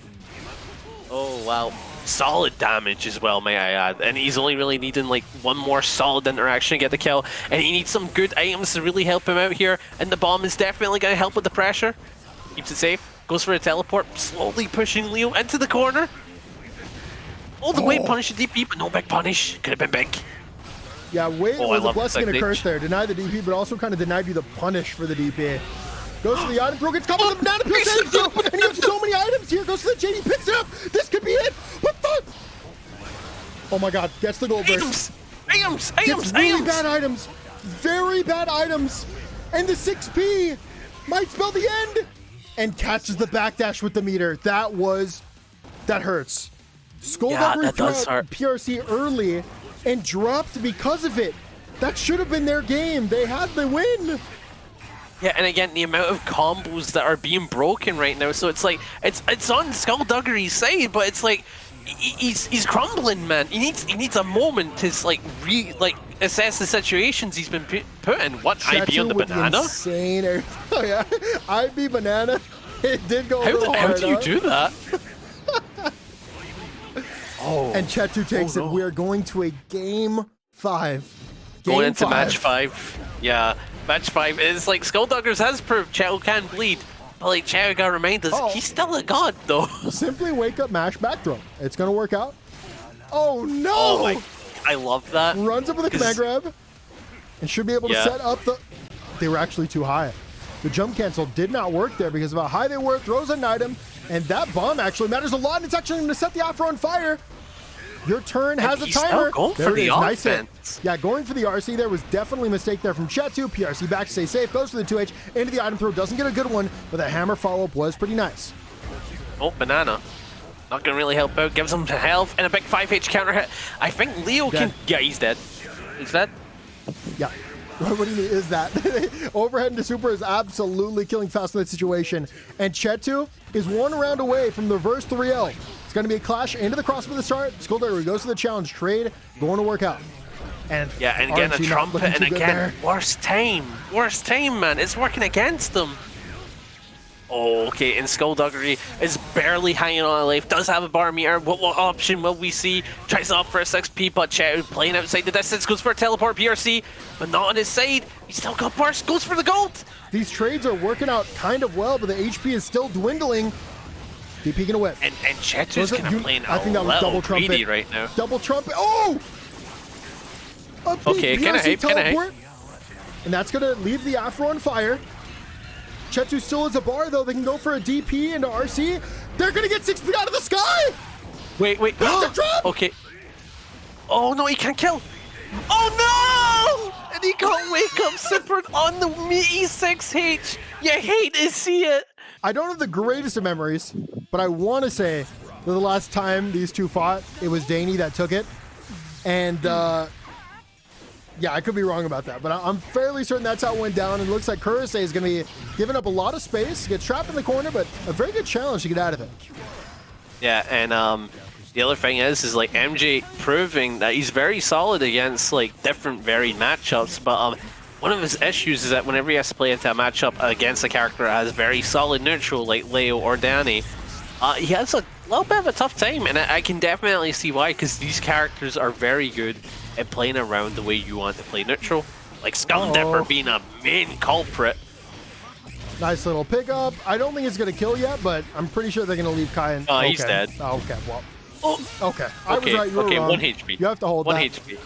Oh, wow. Solid damage as well, may I add. And he's only really needing like one more solid interaction to get the kill. And he needs some good items to really help him out here. And the bomb is definitely going to help with the pressure. Keeps it safe. Goes for a teleport. Slowly pushing Leo into the corner. All the way punish the DP, but no big punish. Could have been big. Yeah, wait was a blessing and a curse there. Denied the DP, but also kind of denied you the punish for the DP. Goes to the item throw, gets coupled with the banana peel, saves you, and you have so many items here. Goes to the JD, picks it up. This could be it. What the? Oh my god, gets the gold burst. Items! Gets really bad items. Very bad items. And the 6P might spell the end. And catches the backdash with the meter. That hurts. SkullDuggery threw out PRC early and dropped because of it. That should have been their game. They had the win. Yeah, and again, the amount of combos that are being broken right now. So it's like it's on SkullDuggery's side, but it's like he's crumbling, man. He needs a moment to assess the situations he's been put in. What, IB on the banana? Insane. Oh yeah, IB banana. It did go a little hard. How do you do that? And Chetoo takes it. We are going to a game 5. Going into match 5. Yeah, match 5 is like SkullDuggery has proved Chetoo can bleed. But like Chetoo got remind us, he's still a god though. Simply wake up, mash, back throw. It's gonna work out. Oh no! Oh I love that. Runs up with a command grab and should be able to set up the. They were actually too high. The jump cancel did not work there because of how high they were. Throws an item, and that bomb actually matters a lot. And it's actually going to set the Afro on fire. Your turn has a timer. Going for the offense. Yeah, going for the RC there was definitely a mistake there from Chetoo. PRC back to stay safe. Goes for the 2H into the item throw. Doesn't get a good one, but the hammer follow-up was pretty nice. Oh, banana. Not going to really help out. Gives him health and a big 5H counter hit. I think Leo can... Yeah, he's dead. Is that? Yeah. What do you mean, is that? Overhead into super is absolutely killing Faust in that situation. And Chetoo is 1 round away from the reverse 3-0. It's going to be a clash into the cross with the start. SkullDuggery goes to the challenge trade. Going to work out. And yeah, and again, a trumpet, and again, worst time, man. It's working against them. Oh, okay, and SkullDuggery is barely hanging on a life, does have a bar meter. What option will we see? Tries to opt for a 6P, but Chetoo playing outside the distance, goes for a teleport PRC, but not on his side. He's still got burst, goes for the gold. These trades are working out kind of well, but the HP is still dwindling. DP gonna whip. And Chetoo's kind of playing I think that was double trumpet right now. Double trumpet. Oh! Okay, can I hate? And that's gonna leave the Afro on fire. Chetoo still has a bar though. They can go for a DP into RC. They're gonna get 6 feet out of the sky. Wait. Okay. Oh no, he can't kill. Oh no! And he can't wake up Super on the meaty 6H. You hate to see it. I don't have the greatest of memories, but I want to say that the last time these two fought, it was Dany that took it. And yeah, I could be wrong about that, but I'm fairly certain that's how it went down. And it looks like Mjkurase is going to be giving up a lot of space, gets trapped in the corner, but a very good challenge to get out of it. Yeah, and the other thing is like MJ proving that he's very solid against like different varied matchups, but one of his issues is that whenever he has to play into a matchup against a character that has very solid neutral like Leo or Dany, he has a little bit of a tough time, and I can definitely see why, because these characters are very good at playing around the way you want to play neutral. Like SkullDuggery being a main culprit. Nice little pickup. I don't think it's going to kill yet, but I'm pretty sure they're going to leave Kai in. Oh, he's dead. Oh, okay, well. Oh, Okay, I was right, you were okay, wrong. 1 HP. You have to hold 1 that. HP.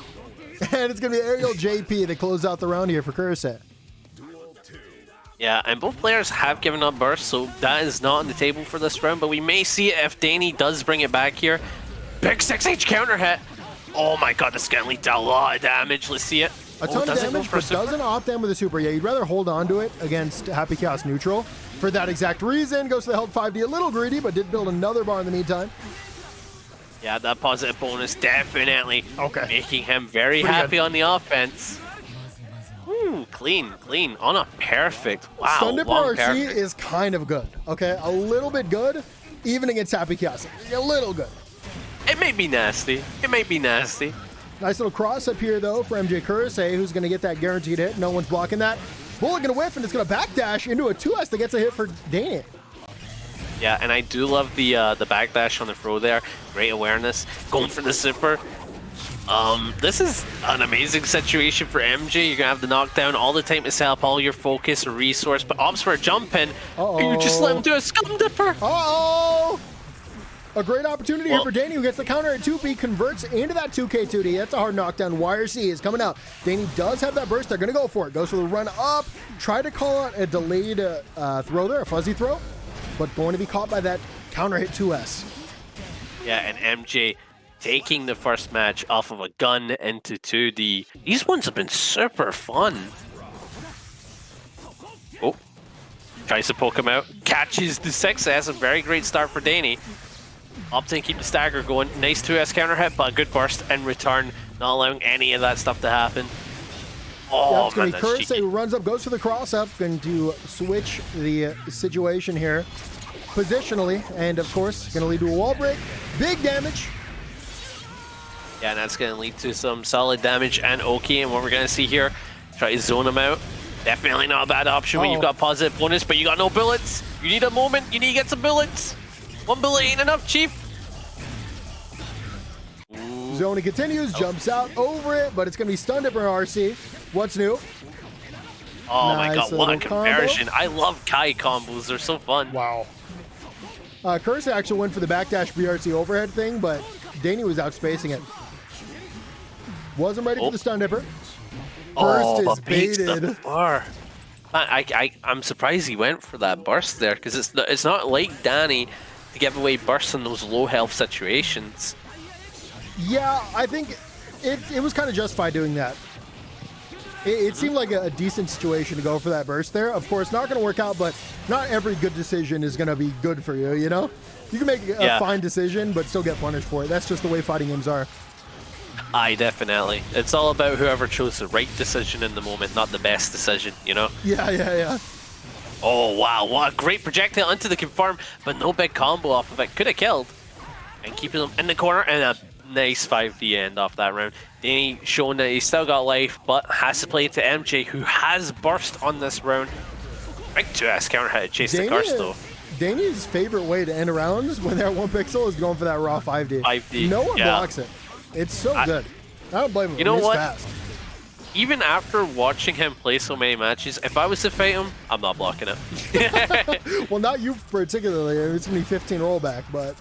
And it's going to be Aerial JP that closes out the round here for Kurase. Yeah, and both players have given up burst, so that is not on the table for this round, but we may see it if Dany does bring it back here. Big 6H counter hit. Oh my god, this is going to lead to a lot of damage. Let's see it. A ton of damage, but doesn't opt in with a super. Yeah, you'd rather hold on to it against Happy Chaos neutral. For that exact reason, goes to the held 5D, a little greedy, but did build another bar in the meantime. Yeah, that positive bonus definitely making him very Pretty happy good. on the offense. Ooh, clean, clean. On a perfect. Wow, Stun Dipper long RC perfect. is kind of good, okay? A little bit good, even against Happy Chaos. A little good. It may be nasty. It may be nasty. Nice little cross up here, though, for Mjkurase, who's going to get that guaranteed hit. No one's blocking that. Bullet going to whiff, and it's going to backdash into a 2S that gets a hit for Dany. Yeah, and I do love the backdash on the throw there. Great awareness. Going for the super. This is an amazing situation for MJ. You're going to have the knockdown all the time to set up all your focus and resource, but opts for a jump in. You just let him do a Scum Dipper. Uh-oh! A great opportunity here for Dany, who gets the counter at 2P, converts into that 2K2D. That's a hard knockdown. YRC is coming out. Dany does have that burst. They're going to go for it. Goes for the run up. Try to call out a delayed throw there, a fuzzy throw, but going to be caught by that counter hit 2S. Yeah, and MJ taking the first match off of a gun into 2D. These ones have been super fun. Oh, tries to poke him out. Catches the 6S. A very great start for Dany. Opting to keep the stagger going. Nice 2S counter hit, but a good burst in return. Not allowing any of that stuff to happen. Oh, It's going man, to be that's Kurase cheeky. who runs up, goes for the cross up, going to switch the situation here positionally, and of course, going to lead to a wall break. Big damage. Yeah, and that's going to lead to some solid damage and Oki. And what we're going to see here, try to zone him out. Definitely not a bad option when you've got positive bonus, but you got no bullets. You need a moment. You need to get some bullets. One bullet ain't enough, Chief. Zoning continues, jumps out over it, but it's going to be stunned at RC. What's new? Oh Nice my god, what a little combo. conversion. I love Kai combos. They're so fun. Wow. Kurase actually went for the backdash BRC overhead thing, but Dany was outspacing it. Wasn't ready for the stun dipper. Burst is but beats the baited. bar. Man, I'm surprised he went for that burst there, because it's not like Dany to give away bursts in those low health situations. Yeah, I think it was kind of justified doing that. It seemed like a decent situation to go for that burst there. Of course, not going to work out, but not every good decision is going to be good for you, you know? You can make a fine decision, but still get punished for it. That's just the way fighting games are. Aye, definitely. It's all about whoever chose the right decision in the moment, not the best decision, you know? Yeah. Oh, wow. What a great projectile into the confirm, but no big combo off of it. Could have killed. And keeping him in the corner, and a nice 5D end off that round. Dany showing that he's still got life, but has to play it to MJ, who has burst on this round. Big 2S counter hit to chase the curse, though. Dany's favorite way to end rounds when they're at 1 pixel is going for that raw 5D. 5D, No one blocks it. It's so good. I don't blame him. You know It's what? fast. Even after watching him play so many matches, if I was to fight him, I'm not blocking it. Well, not you particularly. It's going to be 15 rollback, but...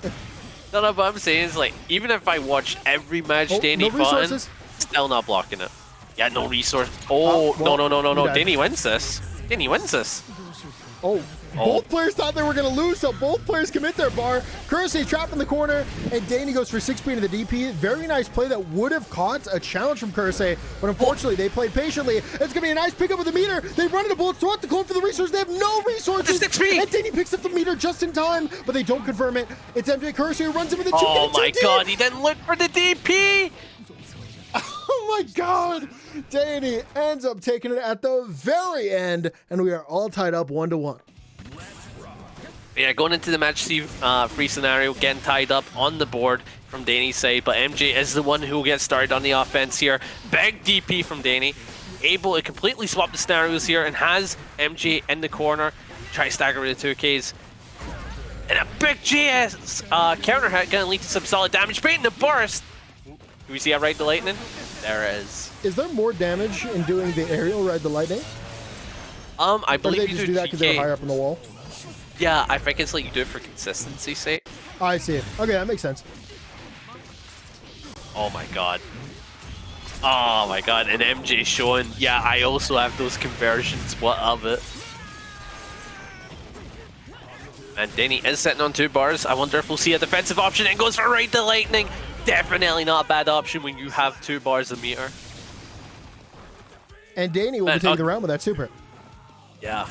No, what I'm saying is, like, even if I watched every match Dany no fought in, resources? still not blocking it. Yeah, no resource. Oh, well, no. you died. Dany wins this. Dany wins this. Both players thought they were going to lose, so both players commit their bar. Kurase trapped in the corner, and Dany goes for 6P into the DP. Very nice play that would have caught a challenge from Kurase, but unfortunately they played patiently. It's going to be a nice pickup of the meter. They run into bullets, throw out the clone for the resource. They have no resources. The 6P. And Dany picks up the meter just in time, but they don't confirm it. It's Mjkurase who runs in with the 2K2D. Oh my god, he didn't look for the DP! Oh my god! Dany ends up taking it at the very end, and we are all tied up 1-1. Yeah, going into the match free scenario, getting tied up on the board from Dany's side, but MJ is the one who gets started on the offense here. Big DP from Dany, able to completely swap the scenarios here, and has MJ in the corner. Try to stagger with the 2Ks. And a big GS counter hit, gonna lead to some solid damage, baiting the burst. Do we see that Ride the Lightning? There it is. Is there more damage in doing the aerial Ride the Lightning? I Or do believe they you just do that because they're TK. higher up on the wall? Yeah, I think it's like you do it for consistency's sake. I see it. Okay, that makes sense. Oh my god. Oh my god, and MJ showing, yeah, I also have those conversions, what of it? And Dany is sitting on 2 bars. I wonder if we'll see a defensive option and goes for right to lightning. Definitely not a bad option when you have 2 bars of meter. And Dany will be taking the round with that super. Yeah.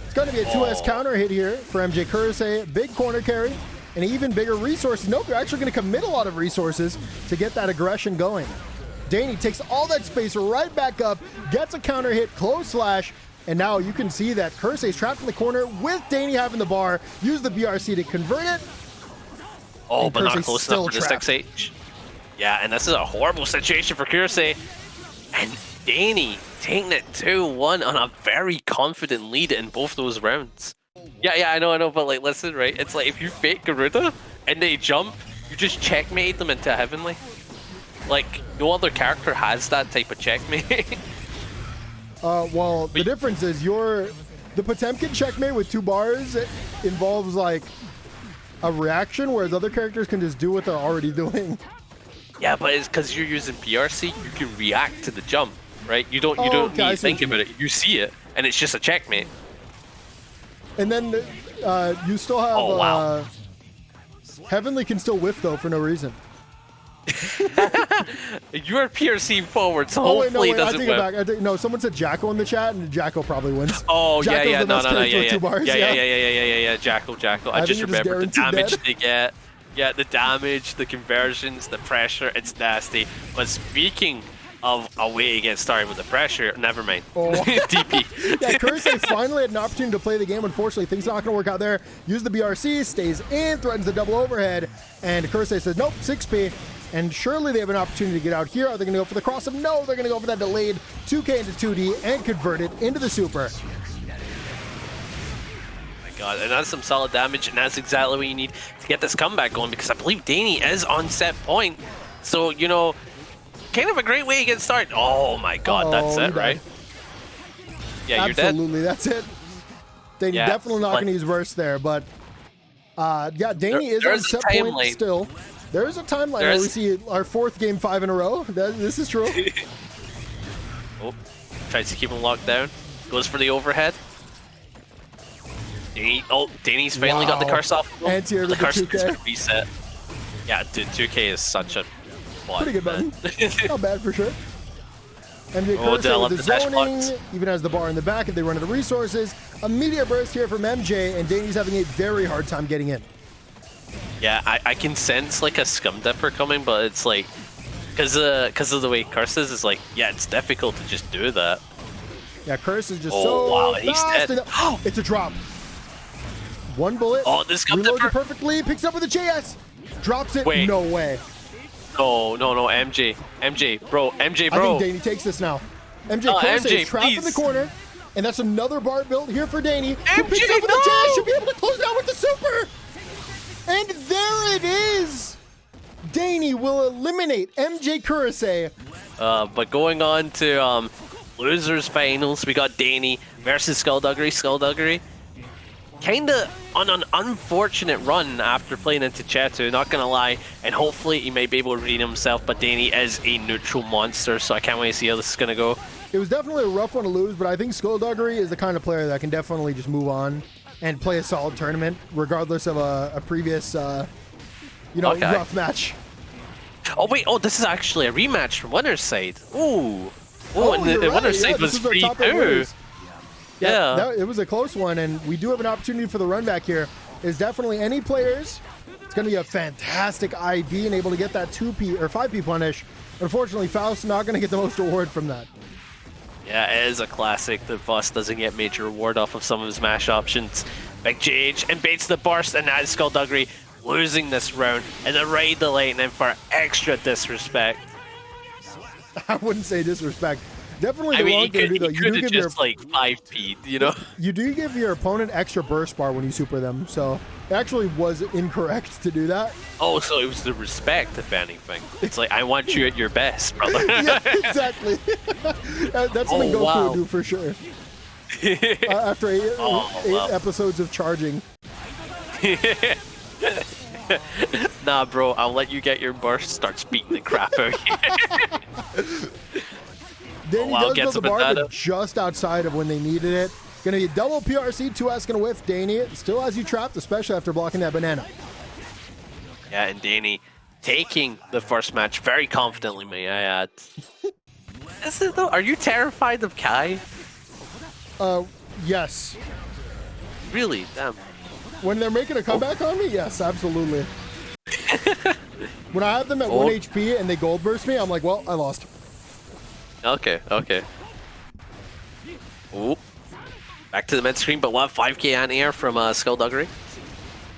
It's going to be a 2S counter hit here for Mjkurase. Big corner carry and even bigger resources. Nope, they're actually going to commit a lot of resources to get that aggression going. Dany takes all that space right back up, gets a counter hit, close slash, and now you can see that Kurase is trapped in the corner with Dany having the bar. Use the BRC to convert it. Oh, but not close enough for the 6H. Yeah, and this is a horrible situation for Kurase. And Dany taking it 2-1 on a very confident lead in both those rounds. Yeah, I know, but like, listen, right? It's like if you fake Garuda and they jump, you just checkmate them into Heavenly. Like, no other character has that type of checkmate. Well, the difference is the Potemkin checkmate with 2 bars involves like a reaction, whereas other characters can just do what they're already doing. Yeah, but it's because you're using PRC, you can react to the jump, right? You don't need to think about it. You see it, and it's just a checkmate. And then you still have Heavenly can still whiff though for no reason. You're PRC forward, so hopefully it doesn't whip. I take, no, someone said Jacko in the chat, and Jacko probably wins. Oh, Jacko's yeah, the best character with 2 bars. Yeah, Jacko. I just remembered the damage they get. Yeah, the damage, the conversions, the pressure, it's nasty. But speaking of a way to get started with the pressure, never mind. Oh. DP. Yeah, Kurase finally had an opportunity to play the game. Unfortunately, things are not going to work out there. Use the BRC, stays in, threatens the double overhead, and Kurase says, nope, 6P. And surely they have an opportunity to get out here. Are they going to go for the cross-up? No, they're going to go for that delayed 2K into 2D and convert it into the super. God, and that's some solid damage, and that's exactly what you need to get this comeback going, because I believe Dany is on set point. So, you know, kind of a great way to get started. Oh my god, that's it, right? Yeah, you're dead. Absolutely, that's it. Dany definitely not going to use burst there, but yeah, Dany is on set point still. There is a timeline where we see our 4th game 5 in a row. This is true. Oh, tries to keep him locked down. Goes for the overhead. Dany's finally got the curse off. Anti-air the curse 2K. is reset. Yeah, dude, 2K is such a pretty good button. Not bad for sure. Mjkurase with the zoning, even has the bar in the back if they run out of resources. Immediate burst here from MJ, and Dany's having a very hard time getting in. Yeah, I can sense like a scum dipper coming, but it's like, because of the way Curse is like, yeah, it's difficult to just do that. Yeah, Curse is just so fast. He's dead. It's a drop. 1 bullet. Oh, this scum reloads dipper. It perfectly, picks up with a JS. Drops it. Wait. No way. No, MJ, bro. I think Dany takes this now. Mjkurase is trapped in the corner, and that's another bar build here for Dany. Who picks up with the JS, should be able to close down with the super. And there it is! Dany will eliminate Mjkurase. But going on to losers finals, we got Dany versus SkullDuggery. SkullDuggery, kinda on an unfortunate run after playing into Chetoo, not gonna lie, and hopefully he might be able to redeem himself, but Dany is a neutral monster, so I can't wait to see how this is gonna go. It was definitely a rough one to lose, but I think SkullDuggery is the kind of player that can definitely just move on and play a solid tournament, regardless of a previous, rough match. Oh wait, this is actually a rematch from winner's side. Ooh. And the winner's side was free too. Yeah. It was a close one, and we do have an opportunity for the run back here. There's definitely any players. It's going to be a fantastic ID and able to get that 2P or 5P punish. Unfortunately, Faust not going to get the most reward from that. Yeah, it is a classic that Faust doesn't get major reward off of some of his mash options. Big GH and baits the burst, and that is SkullDuggery losing this round, and then raid the lightning for extra disrespect. I wouldn't say disrespect. Definitely the wrong thing to do, though. You could have just like 5P'd, you know? You do give your opponent extra burst bar when you super them, so it actually was incorrect to do that. Oh, so it was the respect, if anything. It's like, I want you at your best, brother. Yeah, exactly. That's something Goku would do for sure. After eight episodes of charging. Nah, bro, I'll let you get your burst. Starts beating the crap out of you. Dany wow, does gets build the a bar, banana. but just outside of when they needed it. Gonna be a double PRC, 2S gonna whiff. Dany still has you trapped, especially after blocking that banana. Yeah, and Dany taking the first match very confidently, may I add. Is it though? Are you terrified of Kai? Yes. Really? Damn. When they're making a comeback on me, yes, absolutely. When I have them at 1 HP and they gold burst me, I'm like, well, I lost. Okay, okay. Ooh. Back to the mid screen, but what? 5k anti-air from SkullDuggery.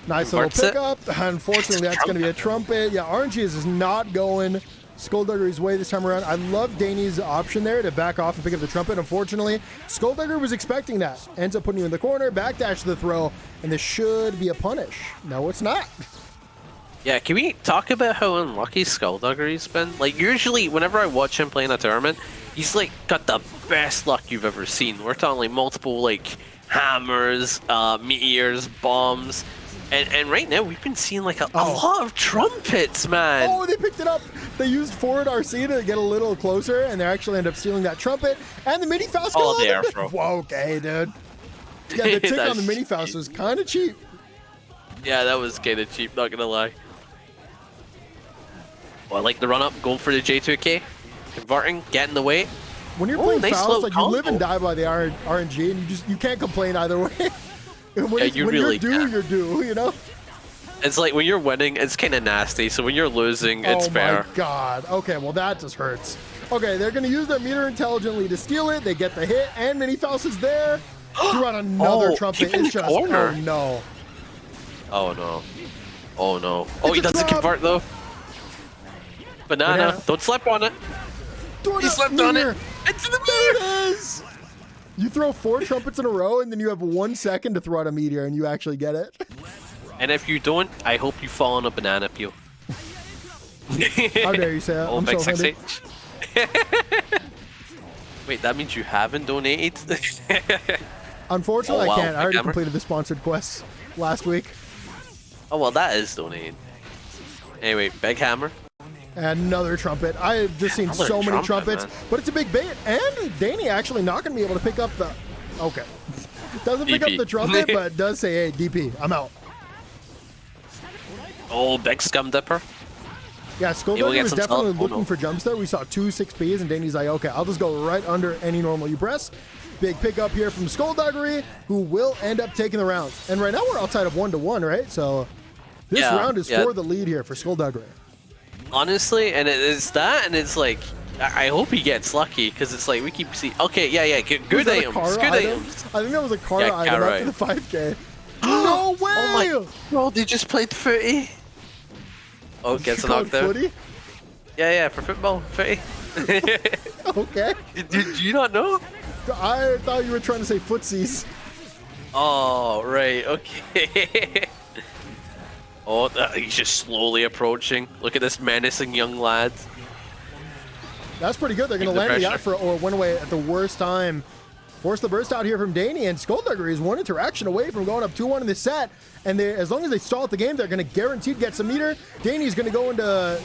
Nice little Converts it. pickup. Unfortunately, that's going to be a trumpet. Yeah, RNG is not going SkullDuggery's way this time around. I love Dany's option there to back off and pick up the trumpet. Unfortunately, SkullDuggery was expecting that. Ends up putting you in the corner, backdash to the throw, and this should be a punish. No, it's not. Yeah, can we talk about how unlucky SkullDuggery's been? Like, usually, whenever I watch him play in a tournament, he's, like, got the best luck you've ever seen. We're talking, like, multiple, like, hammers, meteors, bombs. And right now, we've been seeing, like, a lot of trumpets, man. Oh, they picked it up. They used forward RC to get a little closer, and they actually end up stealing that trumpet. And the mini Faust. Oh, the air throw. Whoa, okay, dude. Yeah, the tick on the mini Faust was kind of cheap. Yeah, that was kind of cheap, not gonna lie. Well, I like the run up, going for the J2K, converting, getting the weight. When you're playing nice Faust, like you combo. live and die by the RNG, and you can't complain either way. when you when really you're due, you know? It's like when you're winning, it's kind of nasty. So when you're losing, it's fair. Oh my god. Okay, well that just hurts. Okay, they're gonna use their meter intelligently to steal it. They get the hit, and mini Faust is there. Threw out another trumpet. It's just corner. oh no. Oh no. Oh no. Oh, he It's a doesn't trap. convert though. Banana. Don't slip on it. He slipped on it. It's the There meteor. it is. You throw 4 trumpets in a row, and then you have 1 second to throw out a meteor, and you actually get it. And if you don't, I hope you fall on a banana peel. How dare you say that? Oh, I'm big so offended. 6H. Wait, that means you haven't donated? Unfortunately, Oh, wow. I can't. I already Big hammer. completed the sponsored quest last week. Oh, well, that is donated. Anyway, big hammer. And another trumpet. I've just seen Another so many trumpet, trumpets, man. but it's a big bait. And Dany actually not going to be able to pick up the... Okay. Doesn't pick up DP. the trumpet, but does say, hey, DP, I'm out. Oh, big scum dipper. Yeah, He will SkullDuggery get was some definitely salt. Oh, looking no. for jumps there. We saw 2 6Ps, and Dany's like, okay, I'll just go right under any normal you press. Big pickup here from SkullDuggery, who will end up taking the round. And right now we're outside of 1-1, right? So this Yeah, round is yeah. for the lead here for SkullDuggery. Honestly, and it's that, and it's like, I hope he gets lucky, because it's like, we keep seeing, okay, yeah, good Was that a items, car good item? items. I think that was a car Yeah, item car after item. the 5K. No way! Oh my, bro, they just played footy. Oh, gets a Called knockdown. footy? Yeah, for football, footy. Okay. Did you not know? I thought you were trying to say footsies. Oh, right, okay. Oh, he's just slowly approaching. Look at this menacing young lad. That's pretty good. They're going to Keep the land the pressure. Afro or went away at the worst time. Force the burst out here from Dany, and SkullDuggery is 1 interaction away from going up 2-1 in this set. And they, as long as they stall at the game, they're going to guaranteed get some meter. Dany's going to go into...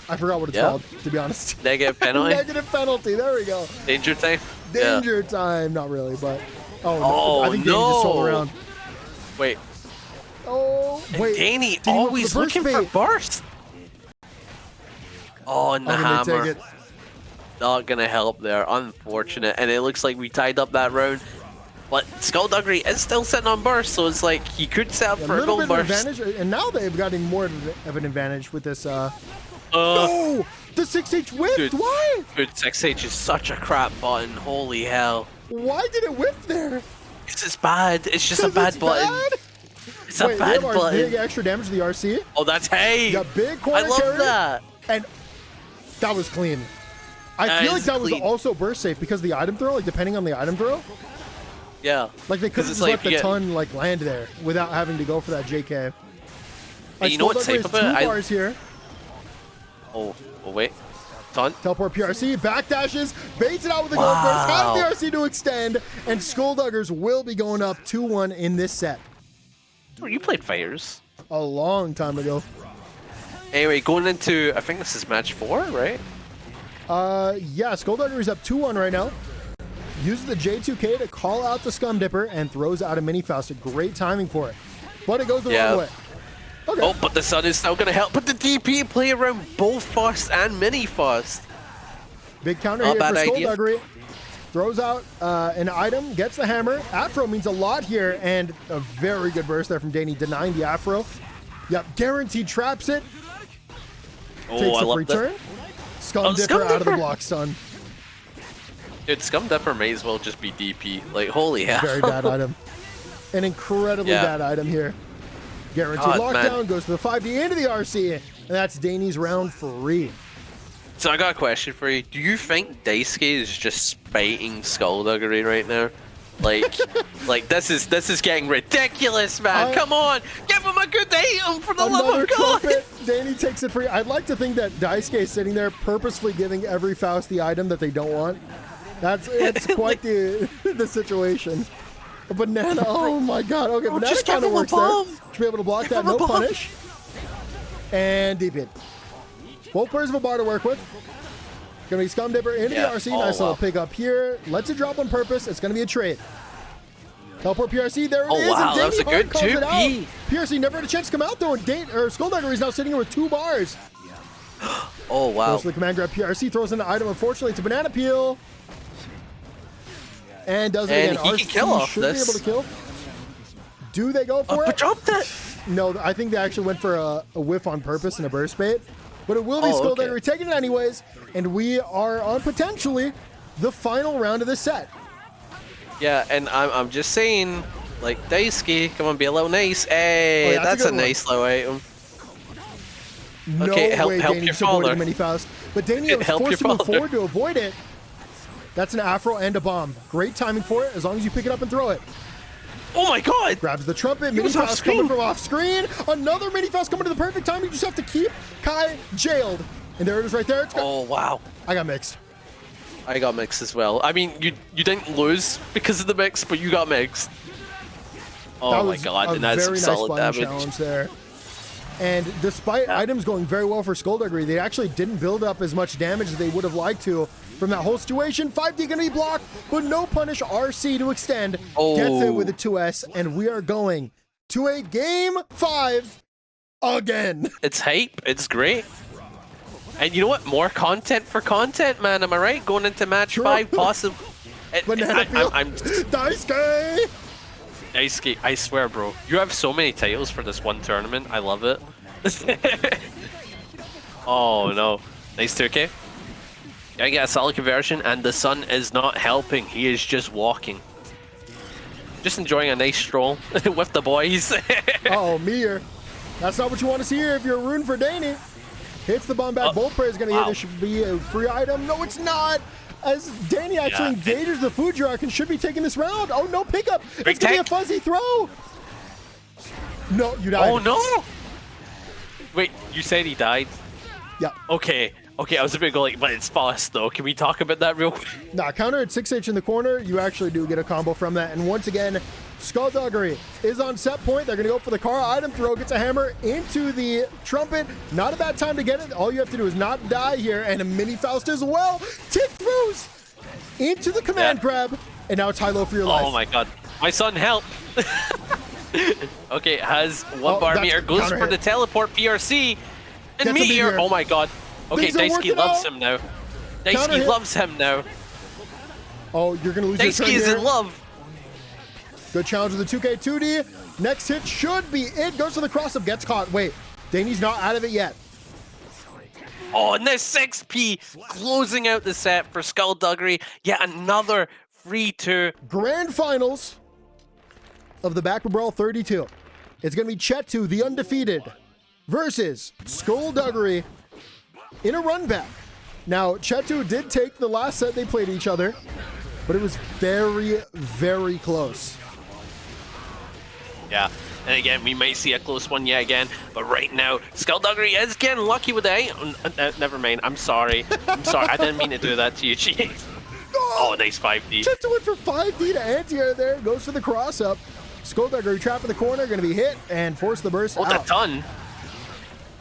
I forgot what it's called, to be honest. Negative penalty. Negative penalty. There we go. Danger time. Danger time. Not really, but... Oh, Oh, I think Dany just sold no. around. Wait, Oh, wait. Dany Did he go always for the burst looking for bait? burst. Oh, and the How can they hammer. take it? Not gonna help there. Unfortunate. And it looks like we tied up that round. But SkullDuggery is still sitting on burst, so it's like he could set up A for a little gold bit of burst. advantage, and now they've gotten more of an advantage with this. No, the 6H whiffed. Dude. Why? Dude, 6H is such a crap button. Holy hell. Why did it whiff there? It's bad. It's just a 'Cause bad it's button. bad? It's a Wait, bad we have our button. big extra damage to the RC. Oh, that's hey. Got big I corner love carry, that. and that was clean. I That feel like is that was clean. also burst safe because of the item throw. Like depending on the item throw, Yeah. like they could have it's just like let the you get- ton like land there without having to go for that JK. Like, you know what's SkullDuggery safe has about it? 2 bars here. Oh, wait. Ton. Teleport PRC, backdashes, baits it out with the gold Wow. burst, has the RC to extend, and SkullDuggers will be going up 2-1 in this set. Oh, you played Fighters. A long time ago. Anyway, going into, I think this is match 4, right? Yeah, SkullDuggery's up 2-1 right now. Uses the J2K to call out the Scum Dipper and throws out a Mini Faust. A great timing for it. But it goes the wrong way. Okay. Oh, but the Sun is still going to help. But the DP play around both Faust and Mini Faust. Big counter here for SkullDuggery. Throws out an item, gets the hammer. Afro means a lot here, and a very good burst there from Dany, denying the Afro. Yep, guaranteed traps it. Oh, Takes I the love free that. turn. Scum Dipper out of the block, son. Dude, Scum Dipper may as well just be DP. Like, holy hell. Very bad item. An incredibly bad item here. Guaranteed lockdown, man. Goes to the 5D into the RC, and that's Dany's round 3. So I got a question for you. Do you think Daisuke is just spiting SkullDuggery right now? Like this is getting ridiculous, man. Come on, give him a good item for the love of God. Trumpet. Dany takes it free. I'd like to think that Daisuke is sitting there purposefully giving every Faust the item that they don't want. It's quite the situation. A banana. Oh my God. Okay, banana kind of works there. Should be able to block that. No punish. And deep hit. Both players of a bar to work with. Gonna be Scum Dipper into the RC. Nice little pick up here. Lets it drop on purpose. It's gonna be a trade. Teleport PRC. There it is. Wow, and that was a good 2P. PRC never had a chance to come out though. And SkullDuggery is now sitting here with 2 bars. Oh wow. Goes to the command grab. PRC throws in an item. Unfortunately, it's a banana peel. And does it again. He can kill off should this. be able to kill. Do they go for it? Drop that. No, I think they actually went for a whiff on purpose and a burst bait. But it will be SkullDuggery taking it anyways, and we are on potentially the final round of this set. Yeah, and I'm just saying, like, Daisuke, come on, be a little nice. Hey, that's a nice little item. No okay, help way your Dany's father. avoiding Mini Faust. But Dany was forced to move forward to avoid it. That's an Afro and a bomb. Great timing for it, as long as you pick it up and throw it. Oh my God! Grabs the trumpet, Mini Faust coming from off screen. Another Mini Faust coming to the perfect time. You just have to keep Kai jailed. And there it is right there. Oh, wow. I got mixed. I got mixed as well. I mean, you didn't lose because of the mix, but you got mixed. Oh my God, and that's some solid damage. Challenge there. And despite items going very well for SkullDuggery, they actually didn't build up as much damage as they would have liked to from that whole situation. 5D gonna be blocked, but no punish. RC to extend. Gets it with a 2S, and we are going to a game 5 again. It's hype. It's great. And you know what? More content for content, man. Am I right? Going into match 5, possible. I'm Daisuke! Daisuke, I swear, bro. You have so many titles for this one tournament. I love it. Oh, no. Nice 2K. I get a solid conversion, and the sun is not helping. He is just walking. Just enjoying a nice stroll with the boys. Oh, Mir. That's not what you want to see here if you're rooting for Dany. Hits the bomb back. Bolt player is going to hit. This should be a free item. No, it's not. As Dany actually engages the food jar and should be taking this round. Oh, no pickup. It's going to be a fuzzy throw. No, you died. Oh, no. Wait, you said he died? Yeah. Okay. Okay, I was a bit going, but it's Faust, though. Can we talk about that real quick? Nah, counter at 6H in the corner. You actually do get a combo from that. And once again, SkullDuggery is on set point. They're going to go for the car item throw. Gets a hammer into the trumpet. Not a bad time to get it. All you have to do is not die here. And a Mini Faust as well. Tick throws into the command grab. And now it's high-low for your life. Oh, my God. My son, help. Okay, has one bar meter. Goes for the teleport PRC. And Meteor. Oh, my God. Okay, Daisuke loves him now. Daisuke loves him now. Oh, you're going to lose your turn Daisuke is here. in love. Good challenge with the 2K 2D. Next hit should be it. Goes to the cross-up. Gets caught. Wait, Dany's not out of it yet. Oh, and this 6P closing out the set for SkullDuggery. Yet another 3-2. Grand finals of the baccpaBrawl 32. It's going to be Chetoo, the undefeated, versus SkullDuggery in a run back. Now, Chetoo did take the last set they played each other, but it was very, very close. Yeah, and again, we might see a close one yet again, but right now, SkullDuggery is getting lucky with the never mind, I'm sorry. I'm sorry, I didn't mean to do that to you, Chief. Oh, nice 5D. Chetoo went for 5D to anti-air there. Goes for the cross-up. SkullDuggery trap in the corner, going to be hit and force the burst Oh, out. that done.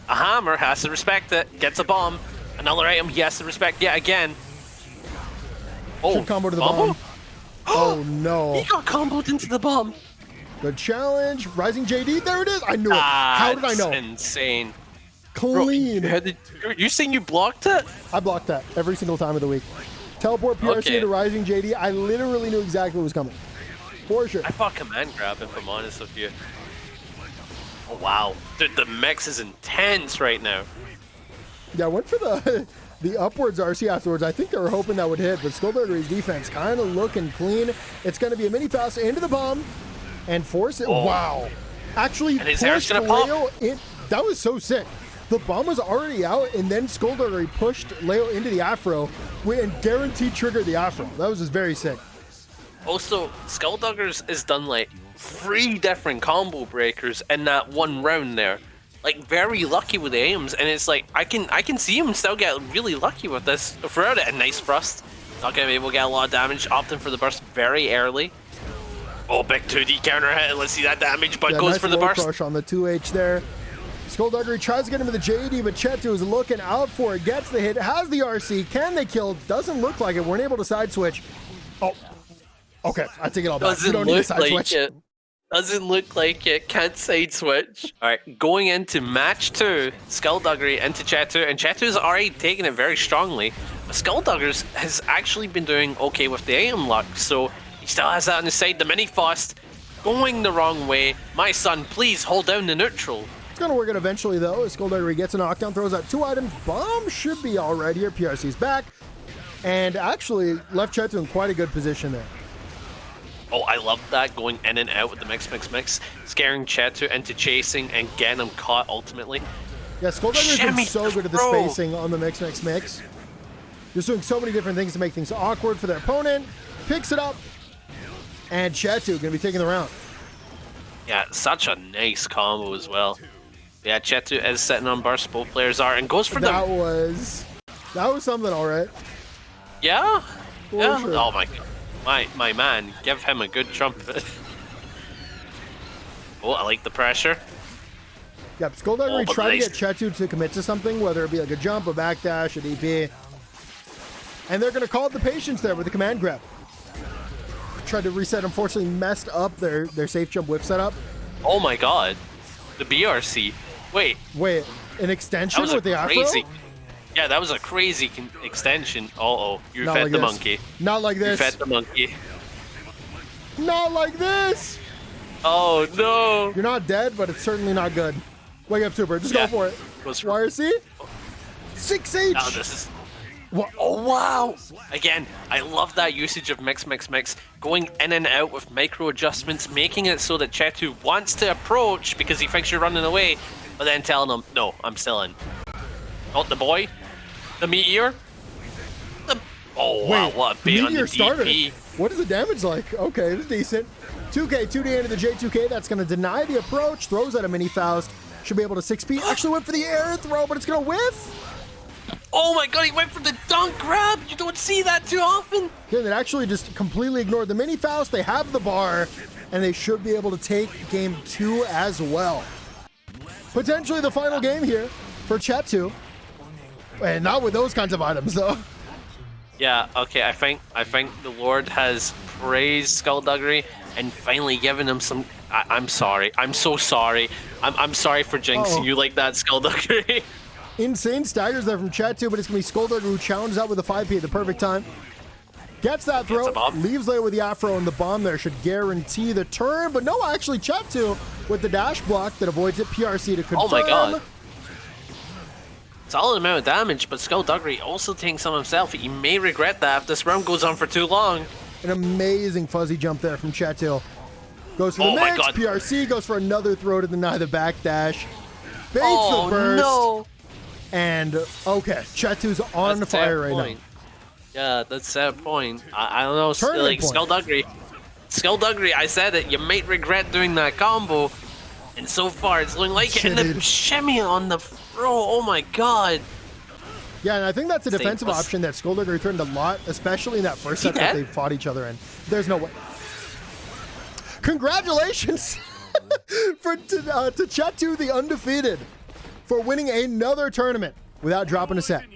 A hammer has to respect it. Gets a bomb. Another item he has to respect yet again. Oh, Should combo to the combo? bomb. Oh no. He got comboed into the bomb. Good challenge. Rising JD. There it is. I knew it. How did I know? Insane. Clean. Bro, you saying you blocked it? I blocked that every single time of the week. Teleport PRC Okay. to Rising JD. I literally knew exactly what was coming. For sure. I thought command grab, if I'm honest with you. Oh, wow. Dude, the mix is intense right now. Yeah, I went for the upwards RC afterwards. I think they were hoping that would hit, but SkullDuggery's defense kind of looking clean. It's going to be a mini Faust into the bomb and force it. Oh. Wow. Actually, And his hair's pushed gonna pop. Leo in. That was so sick. The bomb was already out, and then SkullDuggery pushed Leo into the afro and guaranteed triggered the afro. That was just very sick. Also, SkullDuggery has done like 3 different combo breakers in that one round there. Like, very lucky with the aims, and it's like I can see him still get really lucky with this throughout it. A nice thrust. Not gonna be able to get a lot of damage. Opting for the burst very early. Oh, big 2D counter hit. Let's see that damage, but Yeah, goes nice for the low burst. crush on the 2H there. SkullDuggery tries to get him with the JD, but Chetoo is looking out for it. Gets the hit, has the RC. Can they kill? Doesn't look like it. Weren't able to side switch. Oh, okay. I take it all back. You Doesn't don't need to look side like switch. it. Doesn't look like it. Can't side switch. All right, going into match 2, SkullDuggery into Chetoo, and Chetoo's already taken it very strongly. But SkullDuggery has actually been doing okay with the aim luck, so he still has that on his side. The mini Faust going the wrong way. My son, please hold down the neutral. It's going to work out eventually, though. As SkullDuggery gets a knockdown, throws out 2 items. Bomb should be all right here. PRC's back. And actually left Chetoo in quite a good position there. Oh, I love that, going in and out with the mix. Scaring Chetoo into chasing and getting him caught ultimately. Yeah, SkullDuggery's Shimmy been so good at the throw. spacing on the mix. Just doing so many different things to make things awkward for their opponent. Picks it up. And Chetoo going to be taking the round. Yeah, such a nice combo as well. Yeah, Chetoo is sitting on burst, both players are, and goes for That the... was something, all right. Yeah? For Yeah? sure. Oh my god. My man, give him a good trumpet. Oh, I like the pressure. Yep, SkullDuggery but tried to nice. get Chetoo to commit to something, whether it be like a jump, a backdash, a DP. And they're going to call it the patience there with the command grab. Tried to reset, unfortunately messed up their safe jump whip setup. Oh my god. The BRC. Wait, Wait, an that extension was with a the afro? crazy... Yeah, that was a crazy extension. Uh-oh, you Not fed like the this. monkey. Not like You this. fed the monkey. Not like this. Oh no! You're not dead, but it's certainly not good. Wake up, Super. Just Yeah. go for it. Goes for- YRC? 6H. Oh, this is... What? Oh wow! Again, I love that usage of mix, going in and out with micro adjustments, making it so that Chetoo wants to approach because he thinks you're running away, but then telling him, no, I'm still in. Oh, the boy? The meteor? Oh wow, Wait, what a the bait on the meteor started. DP. What is the damage like? Okay, it's decent. 2K, 2D into the J2K. That's going to deny the approach. Throws out a mini Faust. Should be able to 6P. Actually went for the air throw, but it's going to whiff. Oh my god, he went for the dunk grab! You don't see that too often! Yeah, they actually just completely ignored the mini Faust. They have the bar, and they should be able to take game 2 as well. Potentially the final game here for Chetoo. And not with those kinds of items, though. Yeah, okay, I think the Lord has praised SkullDuggery and finally given him some... I'm sorry. I'm so sorry. I'm sorry for jinxing you like that, SkullDuggery. Insane staggers there from Chetoo, but it's going to be SkullDuggery who challenges out with a 5P at the perfect time. Gets that throw, a bomb. leaves Leo with the afro, and the bomb there should guarantee the turn. But no, actually, Chetoo with the dash block that avoids it. PRC to confirm. Oh my god. Solid amount of damage, but SkullDuggery also taking some himself. He may regret that if this round goes on for too long. An amazing fuzzy jump there from Chetoo. Goes for the Oh my mix. god. PRC goes for another throw to deny the backdash. Baits Oh the burst. no! And okay, Chetoo's on That's fire that right point. Yeah, that's that point. I don't know, Turning like point. SkullDuggery, I said it, you might regret doing that combo. And so far, it's looking like it. And the Shitted. shimmy on the throw, oh my god. now. Yeah, and I think that's a Same defensive plus- option that SkullDuggery turned a lot, especially in that first set that dead? they fought each other in. There's no way. Congratulations to Chetoo, the undefeated, for winning another tournament without dropping a set.